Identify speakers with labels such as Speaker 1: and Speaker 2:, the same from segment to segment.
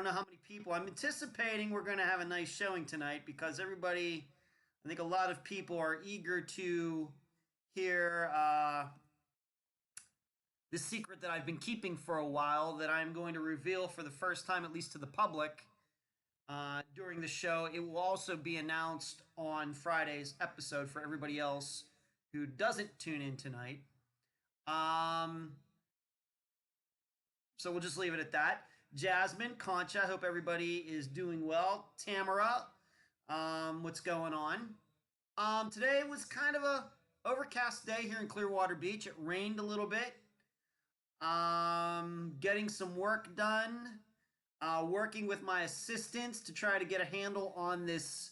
Speaker 1: know how many people. I'm anticipating we're going to have a nice showing tonight because everybody, I think a lot of people are eager to hear this secret that I've been keeping for a while that I'm going to reveal for the first time, at least to the public, during the show. It will also be announced on Friday's episode for everybody else who doesn't tune in tonight. Um, so we'll just leave it at that. Jasmine, Concha, I hope everybody is doing well. Tamara, what's going on? Today was kind of a overcast day here in Clearwater Beach. It rained a little bit. Getting some work done. Working with my assistants to try to get a handle on this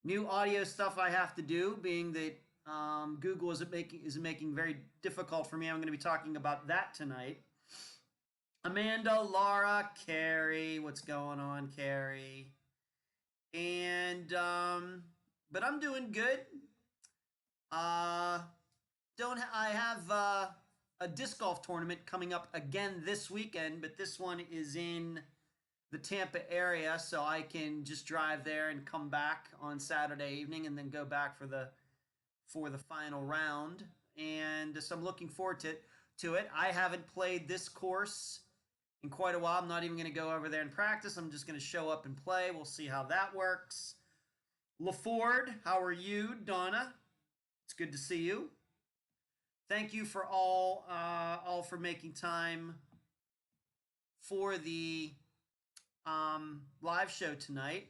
Speaker 1: new audio stuff I have to do, being that Google is making very difficult for me. I'm going to be talking about that tonight. Amanda, Laura, Carrie, what's going on, Carrie? And but I'm doing good. Don't I have a disc golf tournament coming up again this weekend, but this one is in the Tampa area, so I can just drive there and come back on Saturday evening and then go back for the final round. And so I'm looking forward to it. I haven't played this course in quite a while. I'm not even going to go over there and practice. I'm just going to show up and play. We'll see how that works. LaFord, how are you? Donna, it's good to see you. Thank you for all for making time for the live show tonight.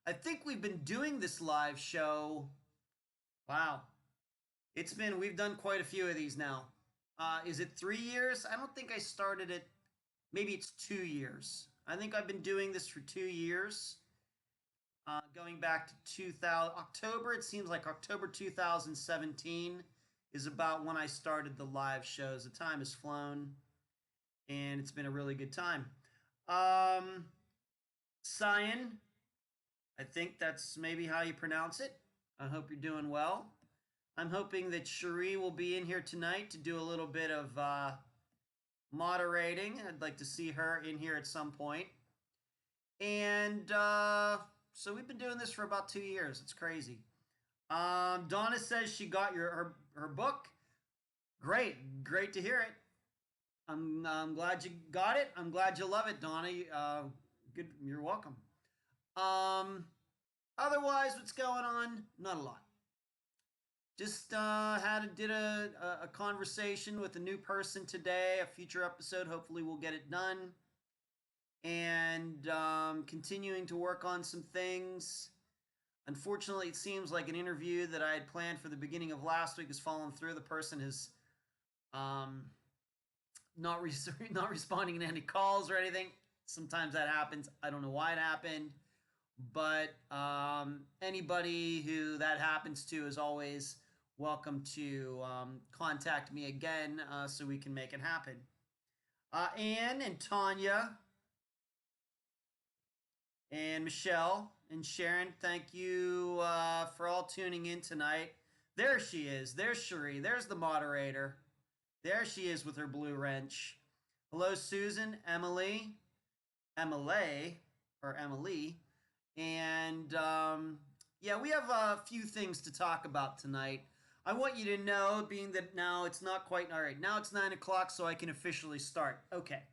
Speaker 1: I think we've been doing this live show. Wow. We've done quite a few of these now. Is it 3 years? I don't think I started it. Maybe it's 2 years. I think I've been doing this for 2 years. Going back to October, it seems like October 2017 is about when I started the live shows. The time has flown, and it's been a really good time. Cyan, I think that's maybe how you pronounce it. I hope you're doing well. I'm hoping that Cherie will be in here tonight to do a little bit of moderating. I'd like to see her in here at some point. And so we've been doing this for about 2 years. It's crazy. Donna says she got her book. Great to hear it. I'm glad you got it. I'm glad you love it, Donna. Good. You're welcome. Otherwise, what's going on? Not a lot. Just did a conversation with a new person today. A future episode. Hopefully, we'll get it done. And continuing to work on some things. Unfortunately, it seems like an interview that I had planned for the beginning of last week has fallen through. The person has not responding to any calls or anything. Sometimes that happens. I don't know why it happened. But anybody who that happens to is always welcome to contact me again so we can make it happen. Anne and Tanya and Michelle and Sharon, thank you for all tuning in tonight. There she is. There's Cherie. There's the moderator. There she is with her blue wrench. Hello, Susan, Emily, and yeah, we have a few things to talk about tonight. I want you to know, being that now it's not quite, all right, now it's 9 o'clock, so I can officially start. Okay.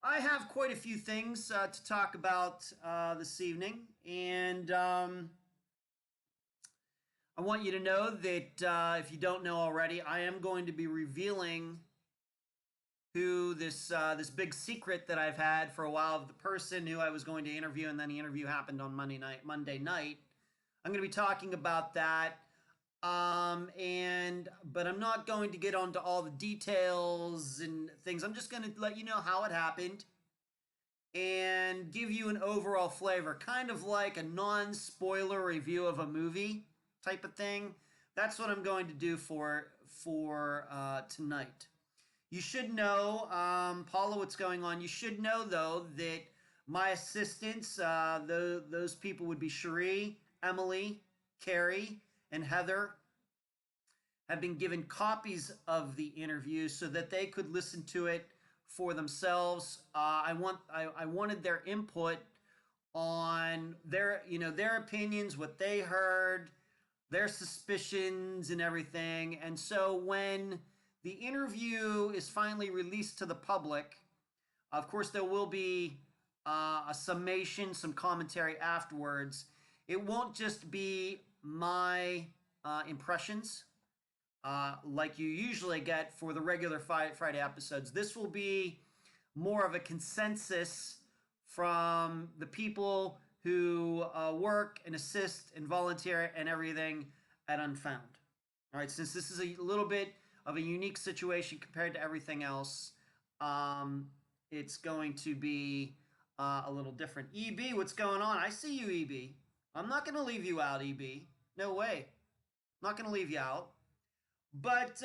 Speaker 1: I have quite a few things to talk about this evening, and I want you to know that if you don't know already, I am going to be revealing who this big secret that I've had for a while of the person who I was going to interview, and then the interview happened on Monday night. I'm going to be talking about that, but I'm not going to get onto all the details and things. I'm just going to let you know how it happened and give you an overall flavor, kind of like a non-spoiler review of a movie type of thing. That's what I'm going to do for tonight. You should know, Paula, what's going on. You should know, though, that my assistants, those people would be Cherie, Emily, Carrie, and Heather, have been given copies of the interview so that they could listen to it for themselves. I wanted their input on their opinions, what they heard, their suspicions, and everything. And so when the interview is finally released to the public, of course, there will be a summation, some commentary afterwards. It won't just be my impressions like you usually get for the regular Friday episodes. This will be more of a consensus from the people who work and assist and volunteer and everything at Unfound. All right, since this is a little bit of a unique situation compared to everything else, it's going to be a little different. EB, what's going on? I see you, EB. I'm not going to leave you out, EB. No way. I'm not going to leave you out. But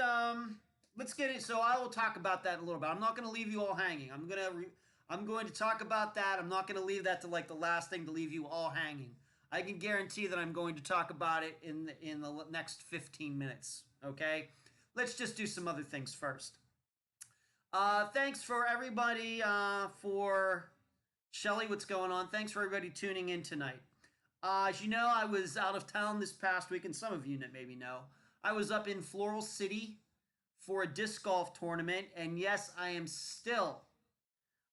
Speaker 1: let's get it. So I will talk about that in a little bit. I'm not going to leave you all hanging. I'm going to talk about that. I'm not going to leave that to like the last thing to leave you all hanging. I can guarantee that I'm going to talk about it in the next 15 minutes. Okay? Let's just do some other things first. Thanks for everybody for Shelly, what's going on? Thanks for everybody tuning in tonight. As you know, I was out of town this past week, and some of you maybe know. I was up in Floral City for a disc golf tournament, and yes, I am still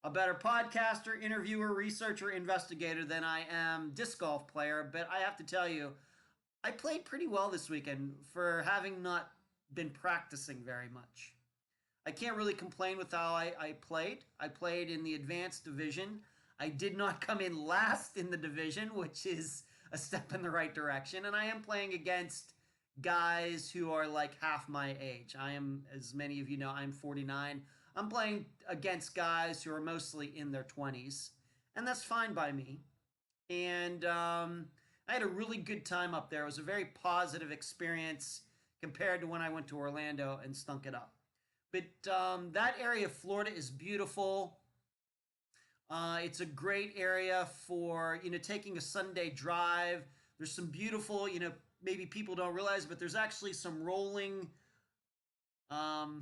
Speaker 1: a better podcaster, interviewer, researcher, investigator than I am disc golf player, but I have to tell you, I played pretty well this weekend for having not been practicing very much. I can't really complain with how I played. I played in the advanced division. I did not come in last in the division, which is a step in the right direction, and I am playing against guys who are like half my age. I am, as many of you know, I'm 49. I'm playing against guys who are mostly in their 20s, and that's fine by me. And I had a really good time up there. It was a very positive experience compared to when I went to Orlando and stunk it up. But that area of Florida is beautiful. It's a great area for, taking a Sunday drive. There's some beautiful, maybe people don't realize, but there's actually some rolling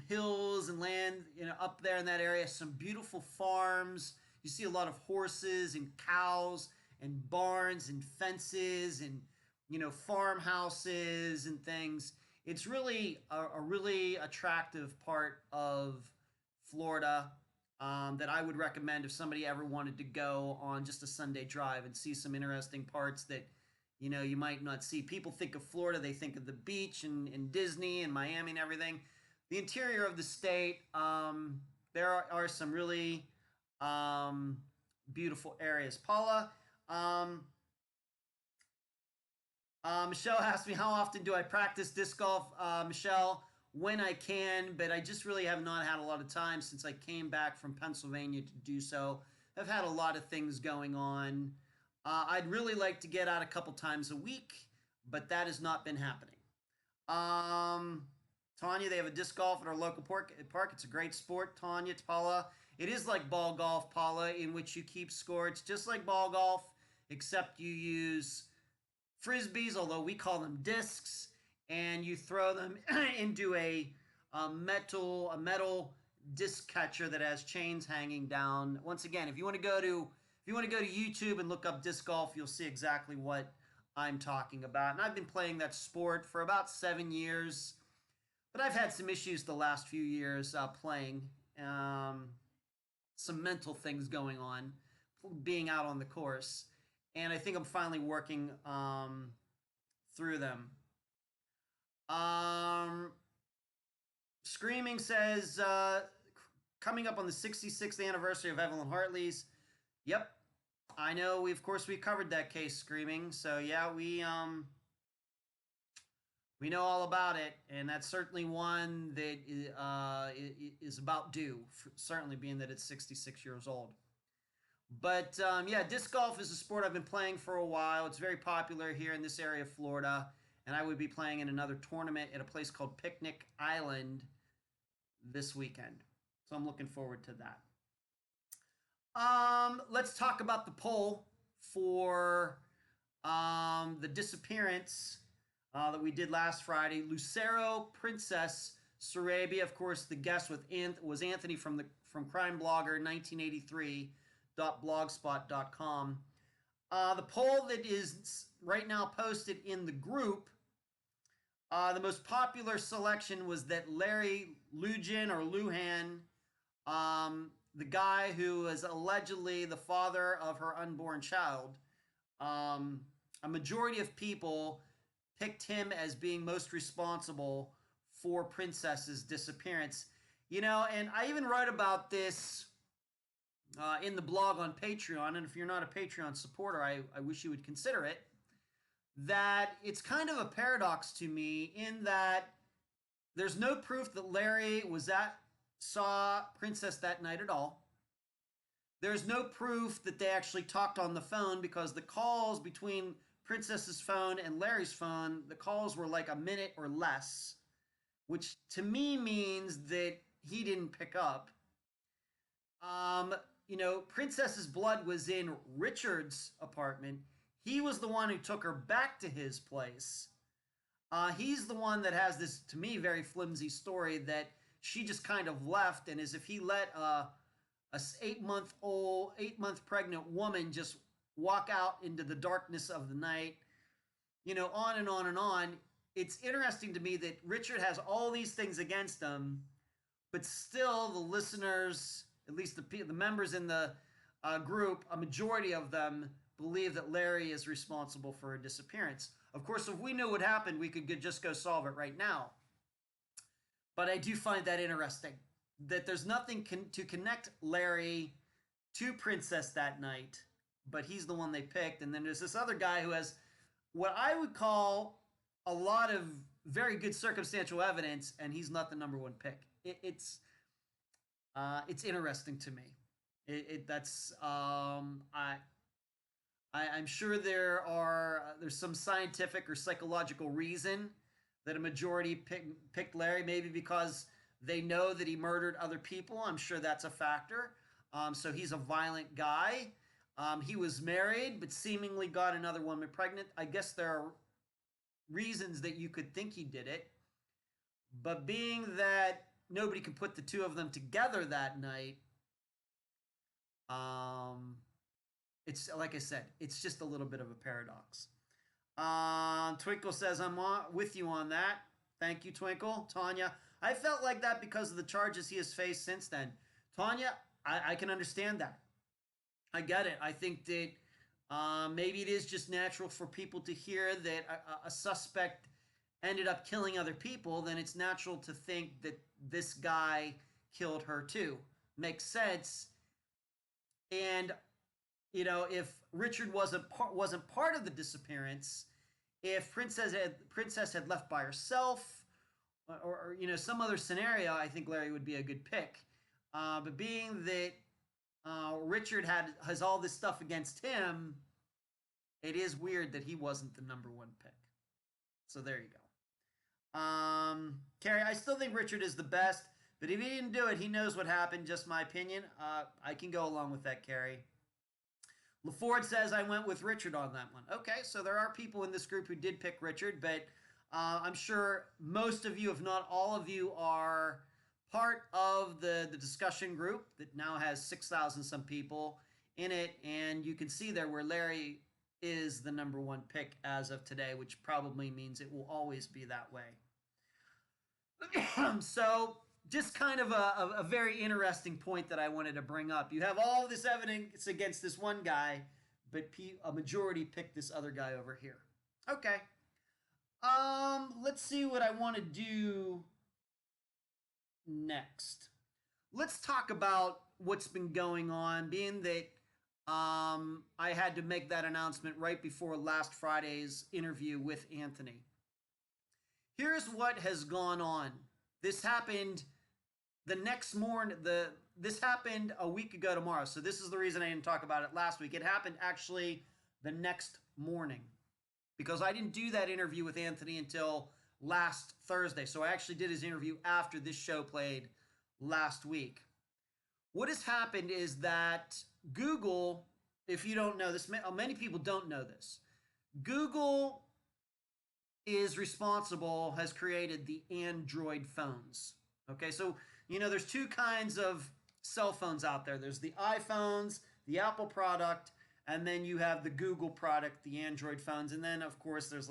Speaker 1: hills and land, up there in that area. Some beautiful farms. You see a lot of horses and cows and barns and fences and, farmhouses and things. It's really a really attractive part of Florida that I would recommend if somebody ever wanted to go on just a Sunday drive and see some interesting parts that, you might not see. People think of Florida, they think of the beach and Disney and Miami and everything. The interior of the state, there are some really beautiful areas. Paula, Michelle asked me, how often do I practice disc golf? Michelle, when I can, but I just really have not had a lot of time since I came back from Pennsylvania to do so. I've had a lot of things going on. I'd really like to get out a couple times a week, but that has not been happening. Tanya, they have a disc golf at our local park. It's a great sport. Tanya, Paula. It is like ball golf, Paula, in which you keep score. It's just like ball golf, except you use frisbees, although we call them discs, and you throw them into a metal disc catcher that has chains hanging down. Once again, if you want to go to YouTube and look up disc golf, you'll see exactly what I'm talking about. And I've been playing that sport for about 7 years, but I've had some issues the last few years playing. Some mental things going on, being out on the course. And I think I'm finally working through them. Screaming says, coming up on the 66th anniversary of Evelyn Hartley's. Yep, I know. We covered that case, Screaming. So yeah, we know all about it, and that's certainly one that is about due. Certainly, being that it's 66 years old. But yeah, disc golf is a sport I've been playing for a while. It's very popular here in this area of Florida, and I would be playing in another tournament at a place called Picnic Island this weekend. So I'm looking forward to that. Let's talk about the poll for the Disappearance that we did last Friday. Lucero Princess Sarabia, of course, the guest was Anthony from from crimeblogger1983.blogspot.com. The poll that is right now posted in the group, the most popular selection was that Larry Lujan or Luhan, the guy who is allegedly the father of her unborn child, a majority of people picked him as being most responsible for Princess's disappearance. You know, and I even wrote about this in the blog on Patreon, and if you're not a Patreon supporter, I wish you would consider it, that it's kind of a paradox to me in that there's no proof that Larry saw Princess that night at all. There's no proof that they actually talked on the phone because the calls between Princess's phone and Larry's phone, the calls were like a minute or less, which to me means that he didn't pick up. You know, Princess's blood was in Richard's apartment. He was the one who took her back to his place. He's the one that has this, to me, very flimsy story that she just kind of left, and as if he let a 8-month pregnant woman just walk out into the darkness of the night, you know, on and on and on. It's interesting to me that Richard has all these things against him, but still the listeners, at least the members in the group, a majority of them believe that Larry is responsible for her disappearance. Of course, if we knew what happened, we could just go solve it right now. But I do find that interesting, that there's nothing to connect Larry to Princess that night, but he's the one they picked. And then there's this other guy who has what I would call a lot of very good circumstantial evidence, and he's not the number one pick. It's interesting to me. I'm sure there's some scientific or psychological reason that a majority picked Larry, maybe because they know that he murdered other people. I'm sure that's a factor. So he's a violent guy. He was married, but seemingly got another woman pregnant. I guess there are reasons that you could think he did it. But being that nobody could put the two of them together that night, it's like I said, it's just a little bit of a paradox. Twinkle says, I'm with you on that. Thank you, Twinkle. Tanya, I felt like that because of the charges he has faced since then. Tanya, I can understand that. I get it. I think that maybe it is just natural for people to hear that a suspect ended up killing other people. Then it's natural to think that this guy killed her too. Makes sense. And you know, if Richard wasn't part of the disappearance, if Princess had left by herself, or you know, some other scenario, I think Larry would be a good pick. But being that Richard has all this stuff against him, it is weird that he wasn't the number one pick. So there you go. Carrie, I still think Richard is the best, but if he didn't do it, he knows what happened. Just my opinion. I can go along with that, Carrie. LaFord says I went with Richard on that one. Okay, so there are people in this group who did pick Richard, but I'm sure most of you, if not all of you, are part of the discussion group that now has 6,000 some people in it, and you can see there where Larry is the number one pick as of today, which probably means it will always be that way. So just kind of a very interesting point that I wanted to bring up. You have all this evidence against this one guy, but a majority picked this other guy over here. Okay. Let's see what I want to do next. Let's talk about what's been going on, being that I had to make that announcement right before last Friday's interview with Anthony. Here's what has gone on. This happened the next morning. This happened a week ago tomorrow, so this is the reason I didn't talk about it last week. It happened actually the next morning because I didn't do that interview with Anthony until last Thursday. So I actually did his interview after this show played last week. What has happened is that Google, if you don't know this, many people don't know this. Google has created the Android phones. Okay, so you know there's two kinds of cell phones out there. There's the iPhones, the Apple product, and then you have the Google product, the Android phones. And then, of course, there's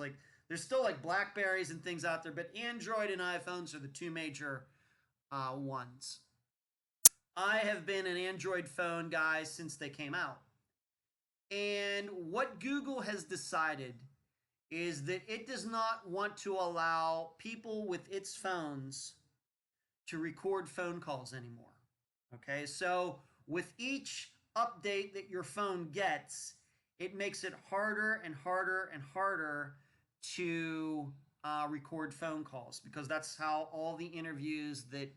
Speaker 1: still like Blackberries and things out there, but Android and iPhones are the two major ones. I have been an Android phone guy since they came out. And what Google has decided is that it does not want to allow people with its phones to record phone calls anymore. Okay, so with each update that your phone gets, it makes it harder and harder and harder to record phone calls, because that's how all the interviews that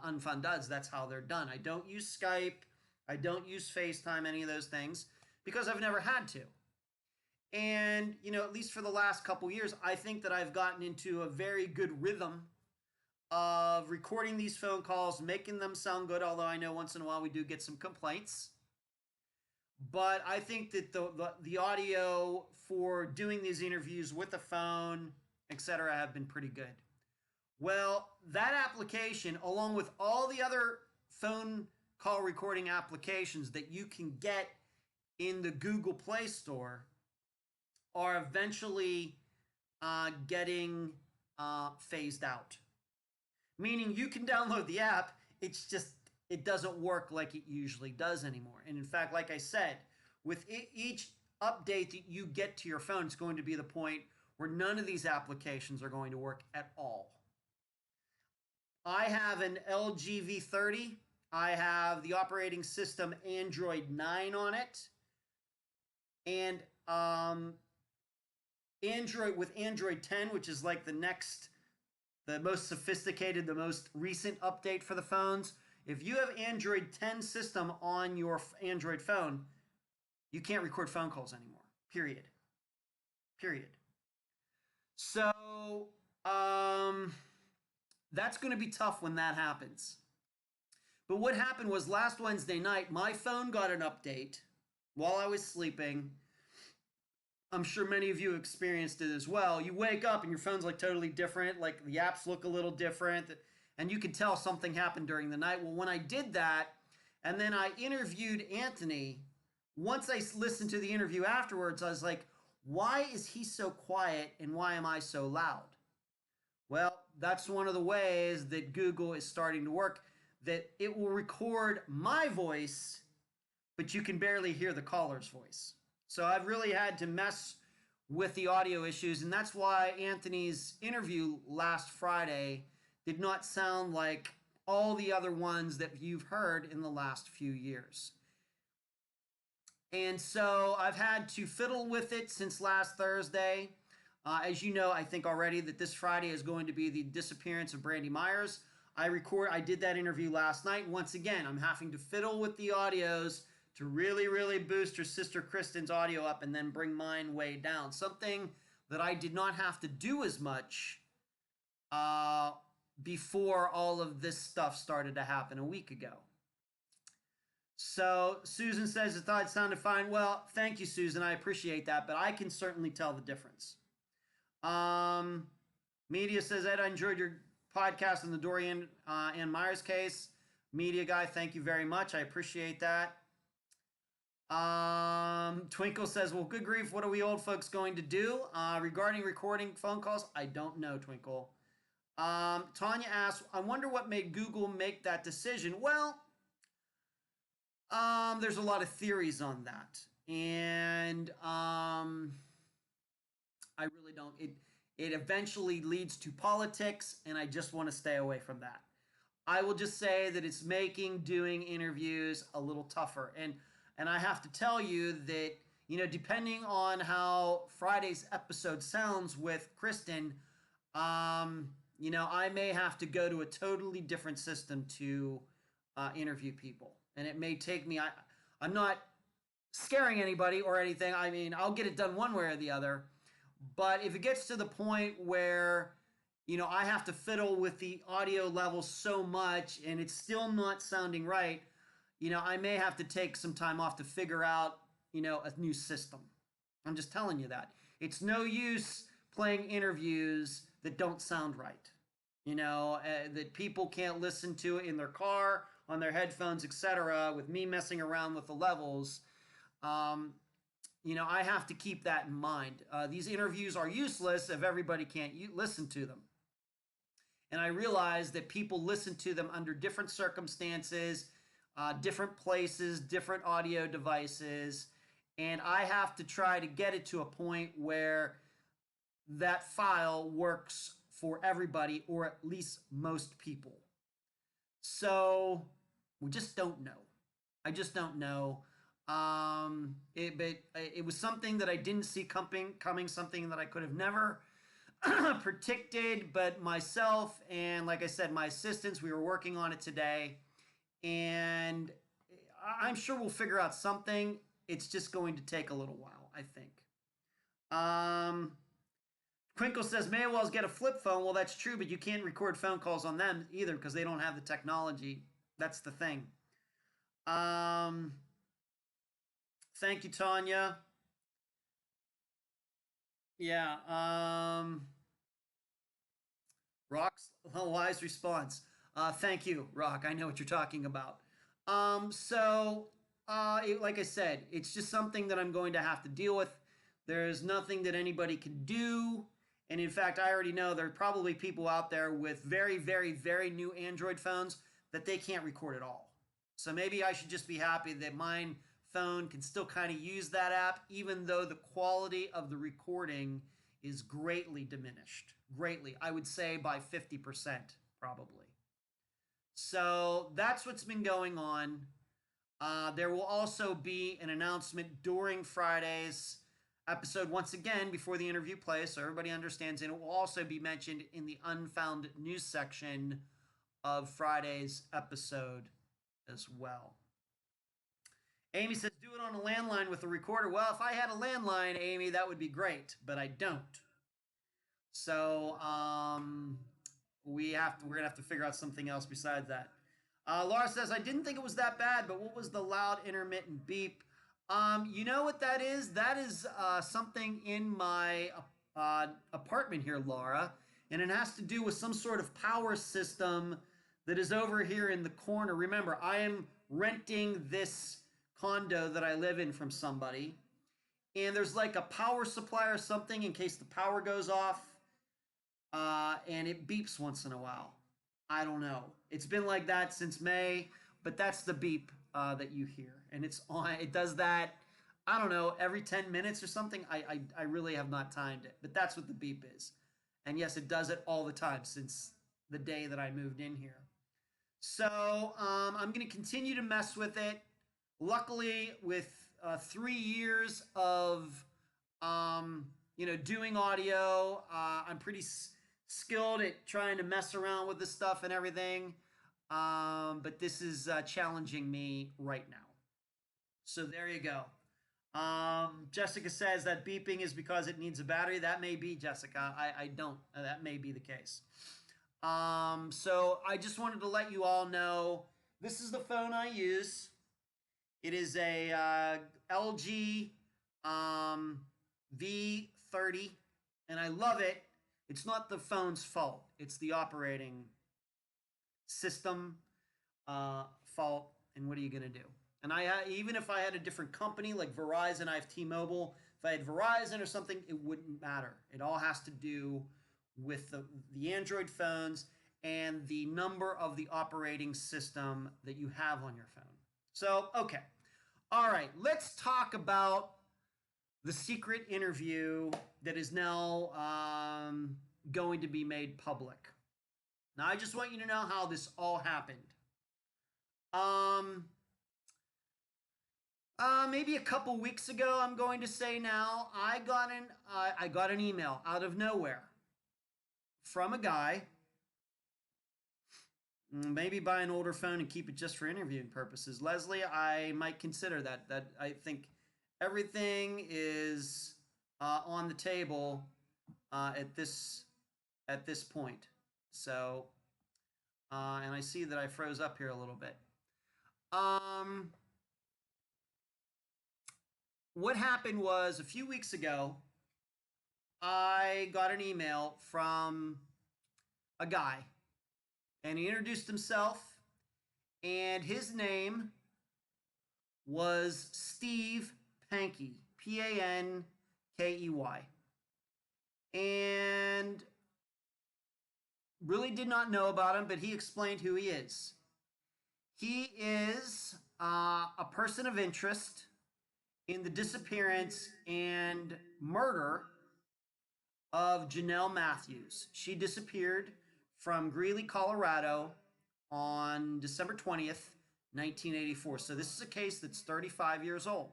Speaker 1: Unfound does, that's how they're done. I don't use Skype, I don't use FaceTime, any of those things, because I've never had to. And, at least for the last couple years, I think that I've gotten into a very good rhythm of recording these phone calls, making them sound good, although I know once in a while we do get some complaints. But I think that the audio for doing these interviews with the phone, etc., have been pretty good. Well, that application, along with all the other phone call recording applications that you can get in the Google Play Store, are eventually getting phased out. Meaning you can download the app, it's just, it doesn't work like it usually does anymore. And in fact, like I said, with each update that you get to your phone, it's going to be the point where none of these applications are going to work at all. I have an LG V30. I have the operating system Android 9 on it. And Android 10, which is like the most sophisticated, the most recent update for the phones. If you have Android 10 system on your Android phone, you can't record phone calls anymore. Period. So, that's going to be tough when that happens. But what happened was last Wednesday night, my phone got an update while I was sleeping. I'm sure many of you experienced it as well. You wake up and your phone's like totally different, like the apps look a little different, and you can tell something happened during the night. Well, when I did that, and then I interviewed Anthony, once I listened to the interview afterwards, I was like, why is he so quiet and why am I so loud? Well, that's one of the ways that Google is starting to work, that it will record my voice, but you can barely hear the caller's voice. So I've really had to mess with the audio issues, and that's why Anthony's interview last Friday did not sound like all the other ones that you've heard in the last few years. And so I've had to fiddle with it since last Thursday. As you know, I think already that this Friday is going to be the disappearance of Brandy Myers. I did that interview last night. Once again, I'm having to fiddle with the audios to really, really boost her sister Kristen's audio up and then bring mine way down. Something that I did not have to do as much before all of this stuff started to happen a week ago. So Susan says, I thought it sounded fine. Well, thank you, Susan. I appreciate that, but I can certainly tell the difference. Media says, Ed, I enjoyed your podcast on the Dorian and Myers case. Media guy, thank you very much. I appreciate that. Twinkle says, well, good grief, what are we old folks going to do? Regarding recording phone calls, I don't know, Twinkle. Tanya asks, I wonder what made Google make that decision. Well, there's a lot of theories on that. And I really don't. It eventually leads to politics, and I just want to stay away from that. I will just say that it's making doing interviews a little tougher. And I have to tell you that, depending on how Friday's episode sounds with Kristen, I may have to go to a totally different system to interview people. And it may take me, I'm not scaring anybody or anything. I mean, I'll get it done one way or the other. But if it gets to the point where, I have to fiddle with the audio level so much and it's still not sounding right, I may have to take some time off to figure out, a new system. I'm just telling you that. It's no use playing interviews that don't sound right, that people can't listen to it in their car on their headphones, etc., with me messing around with the levels, um, I have to keep that in mind. These interviews are useless if everybody can't listen to them. And I realize that people listen to them under different circumstances, different places, different audio devices. And I have to try to get it to a point where that file works for everybody, or at least most people. So we just don't know. I just don't know. But it was something that I didn't see coming, something that I could have never predicted. But myself and, like I said, my assistants, we were working on it today, and I'm sure we'll figure out something. It's just going to take a little while, I think. Quinkle says, may well get a flip phone. Well, that's true, but you can't record phone calls on them either because they don't have the technology. That's the thing. Thank you, Tanya. Yeah. Rock's wise response. Thank you, Rock. I know what you're talking about. Like I said, it's just something that I'm going to have to deal with. There's nothing that anybody can do. And in fact, I already know there are probably people out there with very, very, very new Android phones that they can't record at all. So maybe I should just be happy that mine phone can still kind of use that app, even though the quality of the recording is greatly diminished. Greatly. I would say by 50%, probably. So that's what's been going on. There will also be an announcement during Friday's episode once again before the interview plays, so everybody understands, and it will also be mentioned in the Unfound news section of Friday's episode as well. Amy says, do it on a landline with a recorder. Well, if I had a landline, Amy, that would be great, but I don't. So we're gonna have to figure out something else besides that. Laura says, I didn't think it was that bad, but what was the loud intermittent beep? You know what that is? That is something in my apartment here, Laura, and it has to do with some sort of power system that is over here in the corner. Remember, I am renting this condo that I live in from somebody, and there's like a power supply or something in case the power goes off, and it beeps once in a while. I don't know. It's been like that since May, but that's the beep that you hear, and it's on. It does that, I don't know, every 10 minutes or something. I really have not timed it, but that's what the beep is. And yes, it does it all the time since the day that I moved in here. So I'm going to continue to mess with it. Luckily, with 3 years of doing audio, I'm pretty skilled at trying to mess around with this stuff and everything. But this is challenging me right now. So there you go. Jessica says that beeping is because it needs a battery. That may be, Jessica. I don't. That may be the case. So I just wanted to let you all know this is the phone I use. It is a LG V30, and I love it. It's not the phone's fault. It's the operating system fault. And what are you going to do? And even if I had a different company like Verizon, I have T-Mobile. If I had Verizon or something, it wouldn't matter. It all has to do with the Android phones and the number of the operating system that you have on your phone. So, okay. All right, let's talk about the secret interview that is now going to be made public. Now, I just want you to know how this all happened. Maybe a couple weeks ago, I'm going to say now, I got an email out of nowhere from a guy. Maybe buy an older phone and keep it just for interviewing purposes. Leslie, I might consider that. That I think everything is on the table at this point. So, and I see that I froze up here a little bit. What happened was a few weeks ago, I got an email from a guy, and he introduced himself, and his name was Steve Pankey, Pankey. And really did not know about him, but he explained who he is. He is a person of interest in the disappearance and murder of Janelle Matthews. She disappeared from Greeley, Colorado on December 20th, 1984. So this is a case that's 35 years old.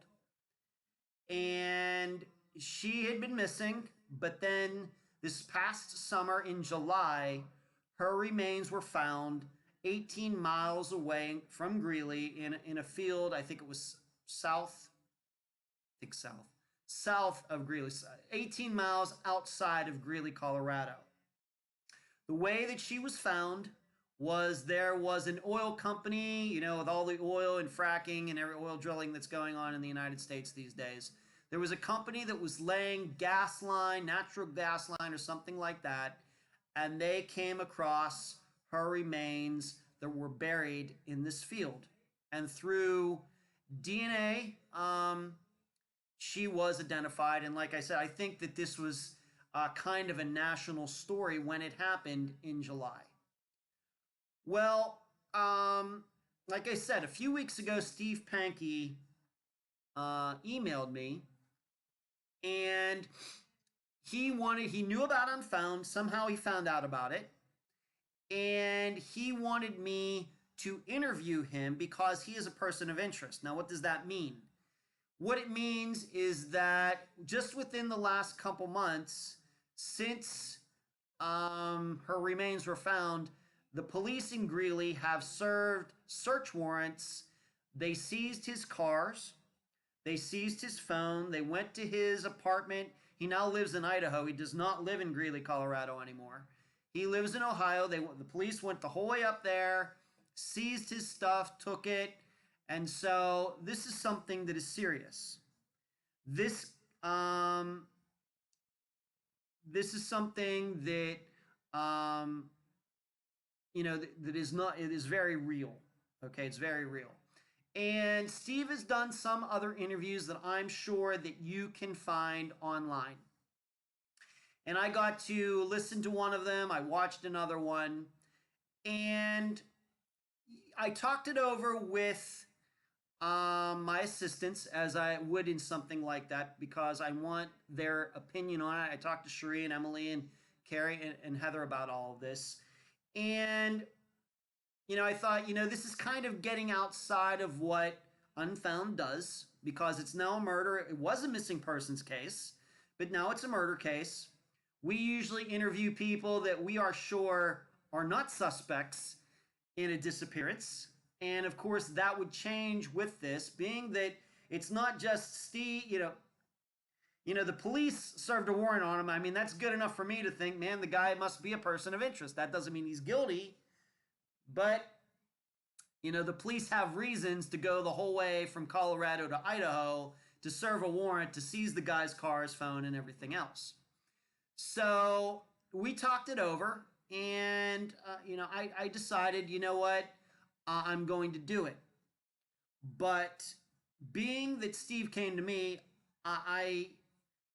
Speaker 1: And she had been missing, but then this past summer in July, her remains were found 18 miles away from Greeley in a field. I think it was south, I think south of Greeley, 18 miles outside of Greeley, Colorado. The way that she was found was there was an oil company, with all the oil and fracking and every oil drilling that's going on in the United States these days. There was a company that was laying gas line, natural gas line or something like that, and they came across her remains that were buried in this field. And through DNA, she was identified. And like I said, I think that this was kind of a national story when it happened in July. Well, like I said, a few weeks ago, Steve Pankey emailed me, and he knew about Unfound. Somehow he found out about it, and he wanted me to interview him because he is a person of interest. Now, what does that mean? What it means is that just within the last couple months, since her remains were found, the police in Greeley have served search warrants. They seized his cars. They seized his phone. They went to his apartment. He now lives in Idaho. He does not live in Greeley, Colorado anymore. He lives in Ohio. The police went the whole way up there, seized his stuff, took it. And so this is something that is serious. This is something that that is not. It is very real. Okay, it's very real. And Steve has done some other interviews that I'm sure that you can find online. And I got to listen to one of them. I watched another one, and I talked it over with my assistants, as I would in something like that, because I want their opinion on it. I talked to Cherie and Emily and Carrie and Heather about all of this. And, I thought, this is kind of getting outside of what Unfound does, because it's now a murder. It was a missing persons case, but now it's a murder case. We usually interview people that we are sure are not suspects in a disappearance. And of course, that would change with this, being that it's not just Steve, the police served a warrant on him. I mean, that's good enough for me to think, man, the guy must be a person of interest. That doesn't mean he's guilty, but, the police have reasons to go the whole way from Colorado to Idaho to serve a warrant to seize the guy's car, his phone, and everything else. So we talked it over, and, I decided, you know what, I'm going to do it. But being that Steve came to me, and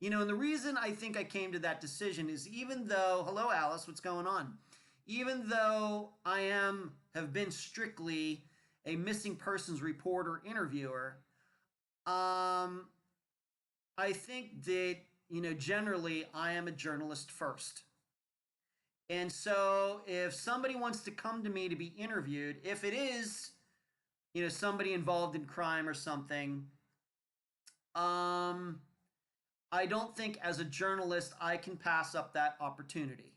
Speaker 1: the reason I think I came to that decision is, even though, hello Alice, what's going on? Even though I have been strictly a missing persons reporter interviewer, I think that, generally I am a journalist first. And so if somebody wants to come to me to be interviewed, if it is, somebody involved in crime or something, I don't think as a journalist I can pass up that opportunity.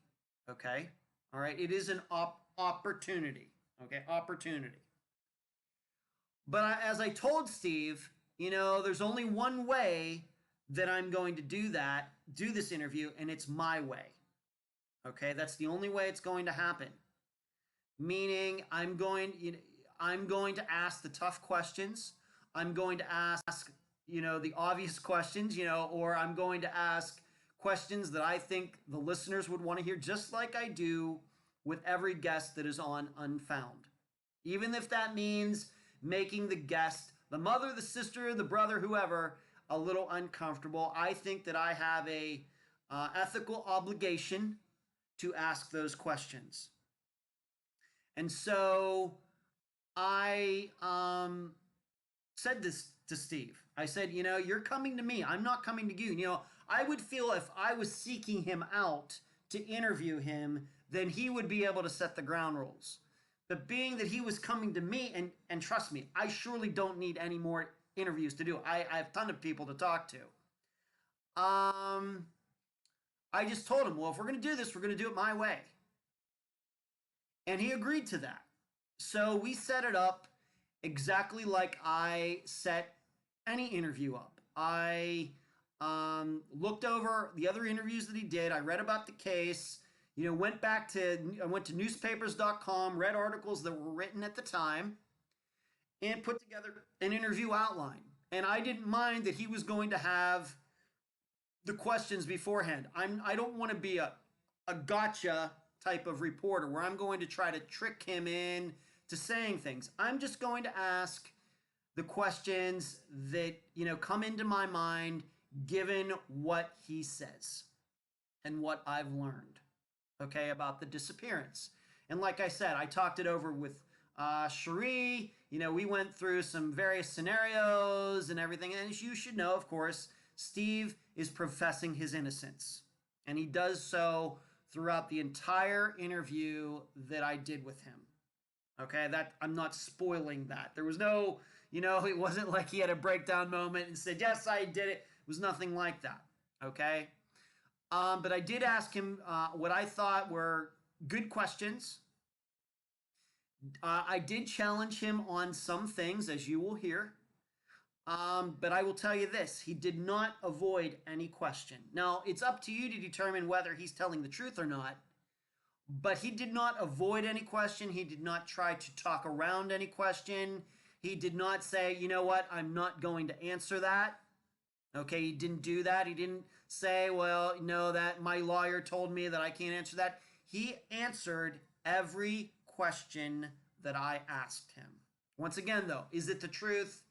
Speaker 1: Okay? All right? It is an opportunity. Okay? Opportunity. But as I told Steve, there's only one way that I'm going to do this interview, and it's my way. Okay, that's the only way it's going to happen. Meaning, I'm going to ask the tough questions. I'm going to ask, the obvious questions, or I'm going to ask questions that I think the listeners would want to hear, just like I do with every guest that is on Unfound. even if that means making the guest, the mother, the sister, the brother, whoever, a little uncomfortable. I think that I have a ethical obligation to ask those questions. And so I said this to Steve. I said, you're coming to me. I'm not coming to you. I would feel if I was seeking him out to interview him, then he would be able to set the ground rules. But being that he was coming to me, and trust me, I surely don't need any more interviews to do. I have a ton of people to talk to. I just told him, well, if we're going to do this, we're going to do it my way. And he agreed to that. So we set it up exactly like I set any interview up. I looked over the other interviews that he did. I read about the case. I went to newspapers.com, read articles that were written at the time, and put together an interview outline. And I didn't mind that he was going to have the questions beforehand. I don't want to be a gotcha type of reporter where I'm going to try to trick him in to saying things. I'm just going to ask the questions that, come into my mind given what he says and what I've learned, okay, about the disappearance. And like I said, I talked it over with Cherie. We went through some various scenarios and everything. And as you should know, of course, Steve is professing his innocence. And he does so throughout the entire interview that I did with him. Okay, that I'm not spoiling that. There was no, it wasn't like he had a breakdown moment and said, yes, I did it. It was nothing like that. Okay. But I did ask him what I thought were good questions. I did challenge him on some things, as you will hear. But I will tell you this, he did not avoid any question. Now, it's up to you to determine whether he's telling the truth or not, but he did not avoid any question. He did not try to talk around any question. He did not say, you know what, I'm not going to answer that. Okay, he didn't do that. He didn't say, well, no, that my lawyer told me that I can't answer that. He answered every question that I asked him. Once again, though, is it the truth?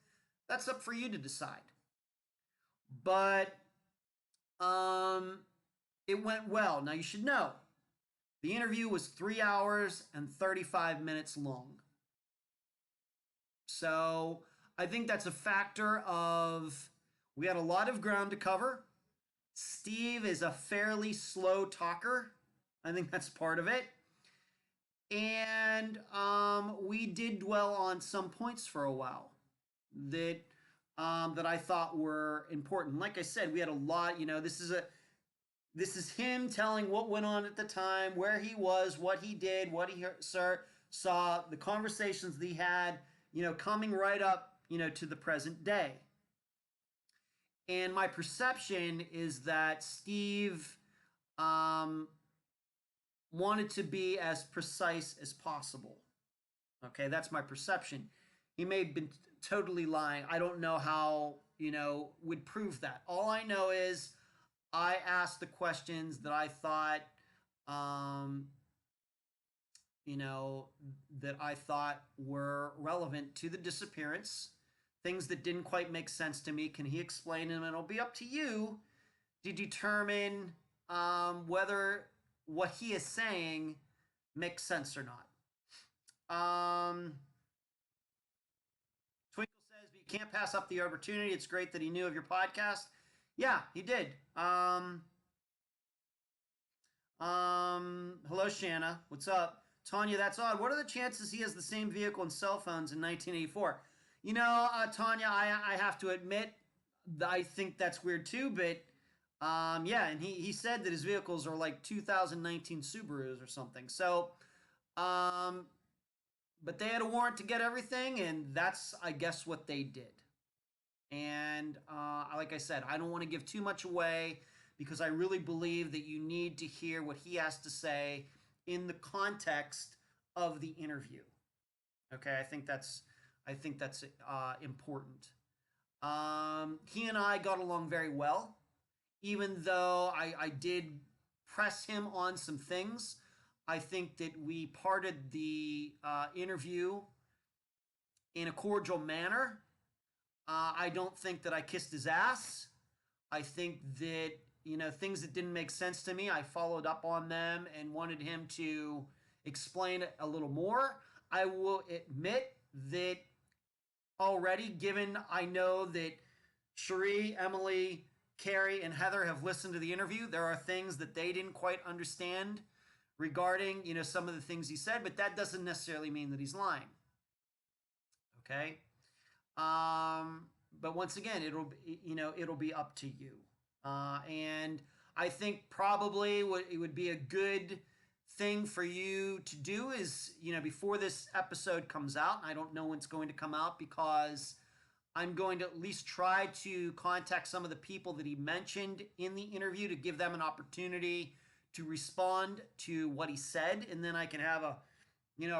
Speaker 1: That's up for you to decide. But it went well. Now, you should know, the interview was 3 hours and 35 minutes long. So I think that's a factor of we had a lot of ground to cover. Steve is a fairly slow talker. I think that's part of it. And we did dwell on some points for a while that I thought were important. Like I said, we had a lot. This is him telling what went on at the time, where he was, what he did, what he saw, the conversations that he had. Coming right up, to the present day. And my perception is that Steve wanted to be as precise as possible. Okay, that's my perception. He may have been totally lying. I don't know how, would prove that. All I know is I asked the questions that I thought, that I thought were relevant to the disappearance. Things that didn't quite make sense to me. Can he explain them? And it'll be up to you to determine whether what he is saying makes sense or not. Twinkle says, but you can't pass up the opportunity. It's great that he knew of your podcast. Yeah, he did. Hello, Shanna. What's up? Tanya, that's odd. What are the chances he has the same vehicle and cell phones in 1984? Tanya, I have to admit, I think that's weird too, but yeah, and he said that his vehicles are like 2019 Subarus or something. So, but they had a warrant to get everything, and that's, I guess, what they did. And like I said, I don't want to give too much away because I really believe that you need to hear what he has to say in the context of the interview. Okay, I think that's important. He and I got along very well, even though I did press him on some things. I think that we parted the interview in a cordial manner. I don't think that I kissed his ass. I think that, things that didn't make sense to me, I followed up on them and wanted him to explain it a little more. I will admit that already, given I know that Cherie, Emily, Carrie, and Heather have listened to the interview, there are things that they didn't quite understand regarding, some of the things he said, but that doesn't necessarily mean that he's lying. Okay? But once again, it'll be up to you. And I think probably what it would be a good thing for you to do is, before this episode comes out, I don't know when it's going to come out because I'm going to at least try to contact some of the people that he mentioned in the interview to give them an opportunity to respond to what he said. And then I can have a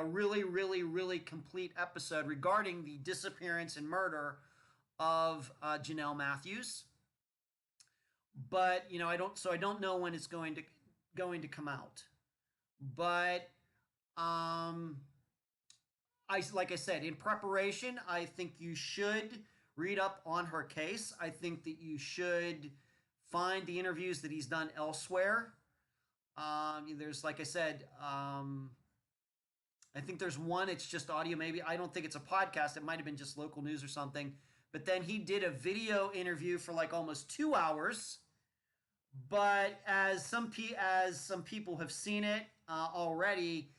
Speaker 1: really, really, really complete episode regarding the disappearance and murder of Janelle Matthews. But I don't know when it's going to come out. But like I said, in preparation, I think you should read up on her case. I think that you should find the interviews that he's done elsewhere. There's, like I said, I think there's one, it's just audio maybe. I don't think it's a podcast. It might have been just local news or something. But then he did a video interview for like almost 2 hours. But as some people have seen it already,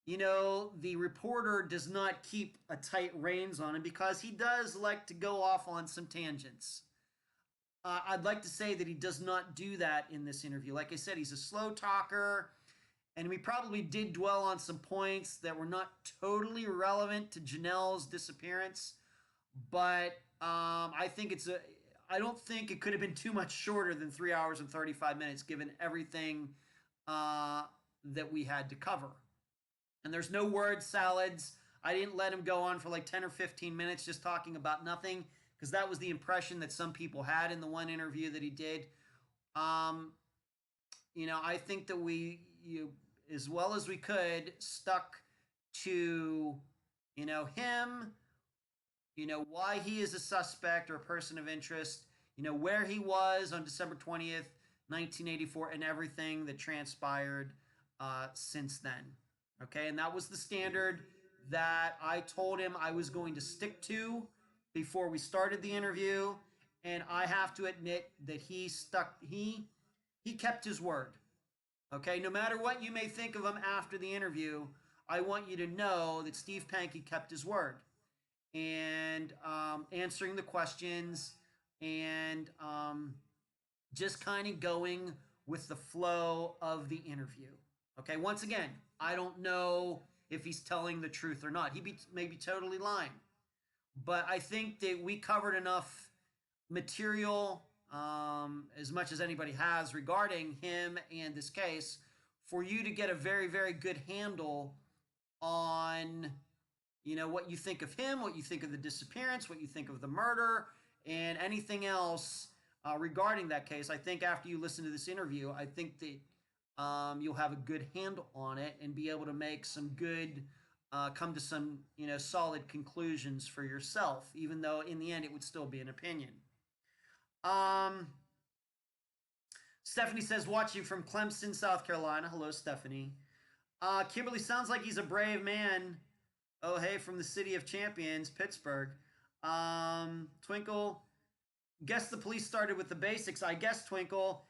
Speaker 1: the reporter does not keep a tight reins on him because he does like to go off on some tangents. I'd like to say that he does not do that in this interview. Like I said, he's a slow talker. And we probably did dwell on some points that were not totally relevant to Janelle's disappearance, but I don't think it could have been too much shorter than 3 hours and 35 minutes, given everything that we had to cover. And there's no word salads. I didn't let him go on for like 10 or 15 minutes just talking about nothing, because that was the impression that some people had in the one interview that he did. I think that we, as well as we could, stuck to, him, why he is a suspect or a person of interest, where he was on December 20th, 1984, and everything that transpired since then. Okay, and that was the standard that I told him I was going to stick to before we started the interview, and I have to admit that he kept his word. Okay, no matter what you may think of him after the interview, I want you to know that Steve Pankey kept his word. And answering the questions and just kind of going with the flow of the interview. Okay, once again, I don't know if he's telling the truth or not. He may be totally lying. But I think that we covered enough material, as much as anybody has, regarding him and this case for you to get a very, very good handle on, what you think of him, what you think of the disappearance, what you think of the murder, and anything else regarding that case. I think after you listen to this interview, I think that you'll have a good handle on it and be able to make some good, come to some, solid conclusions for yourself, even though in the end it would still be an opinion. Stephanie says, watching from Clemson, South Carolina. Hello, Stephanie. Kimberly, sounds like he's a brave man. Oh, hey, from the city of champions, Pittsburgh. Twinkle, guess the police started with the basics. I guess, Twinkle.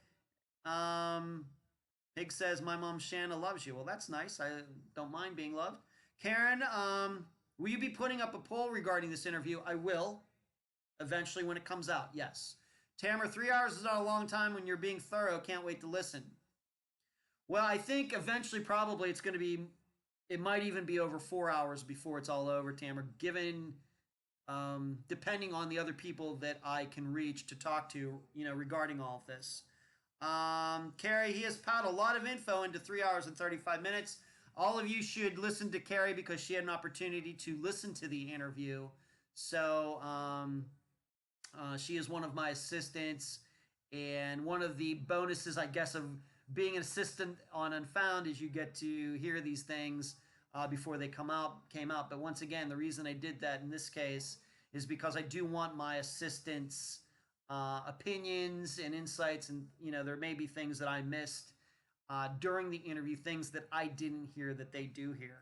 Speaker 1: Pig says, my mom Shanna loves you. Well, that's nice. I don't mind being loved. Karen, will you be putting up a poll regarding this interview? I will, eventually when it comes out, yes. Tamara, 3 hours is not a long time when you're being thorough. Can't wait to listen. Well, I think eventually probably it's going to be, it might even be over 4 hours before it's all over, Tamara, given, depending on the other people that I can reach to talk to, regarding all of this. Carrie, he has piled a lot of info into 3 hours and 35 minutes. All of you should listen to Carrie because she had an opportunity to listen to the interview. So, she is one of my assistants, and one of the bonuses, I guess, of being an assistant on Unfound is you get to hear these things before they came out. But once again, the reason I did that in this case is because I do want my assistants' opinions and insights, and there may be things that I missed during the interview, things that I didn't hear that they do hear.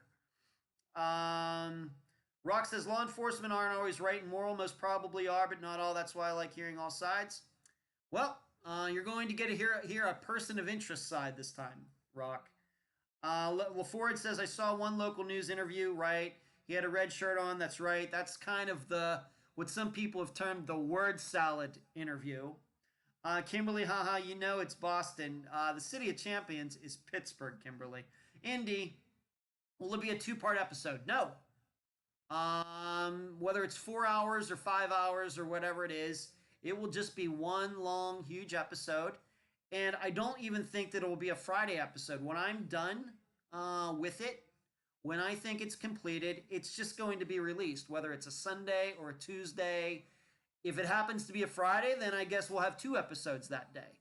Speaker 1: Rock says law enforcement aren't always right and moral. Most probably are, but not all. That's why I like hearing all sides. Well, you're going to get to hear a person of interest side this time, Rock. LaFord says, I saw one local news interview, right? He had a red shirt on. That's right. That's kind of what some people have termed the word salad interview. Kimberly, haha, it's Boston. The city of champions is Pittsburgh, Kimberly. Indy, will it be a 2-part episode? No. Whether it's 4 hours or 5 hours or whatever it is, it will just be one long, huge episode. And I don't even think that it will be a Friday episode. When I'm done with it, when I think it's completed, it's just going to be released, whether it's a Sunday or a Tuesday. If it happens to be a Friday, then I guess we'll have 2 episodes that day.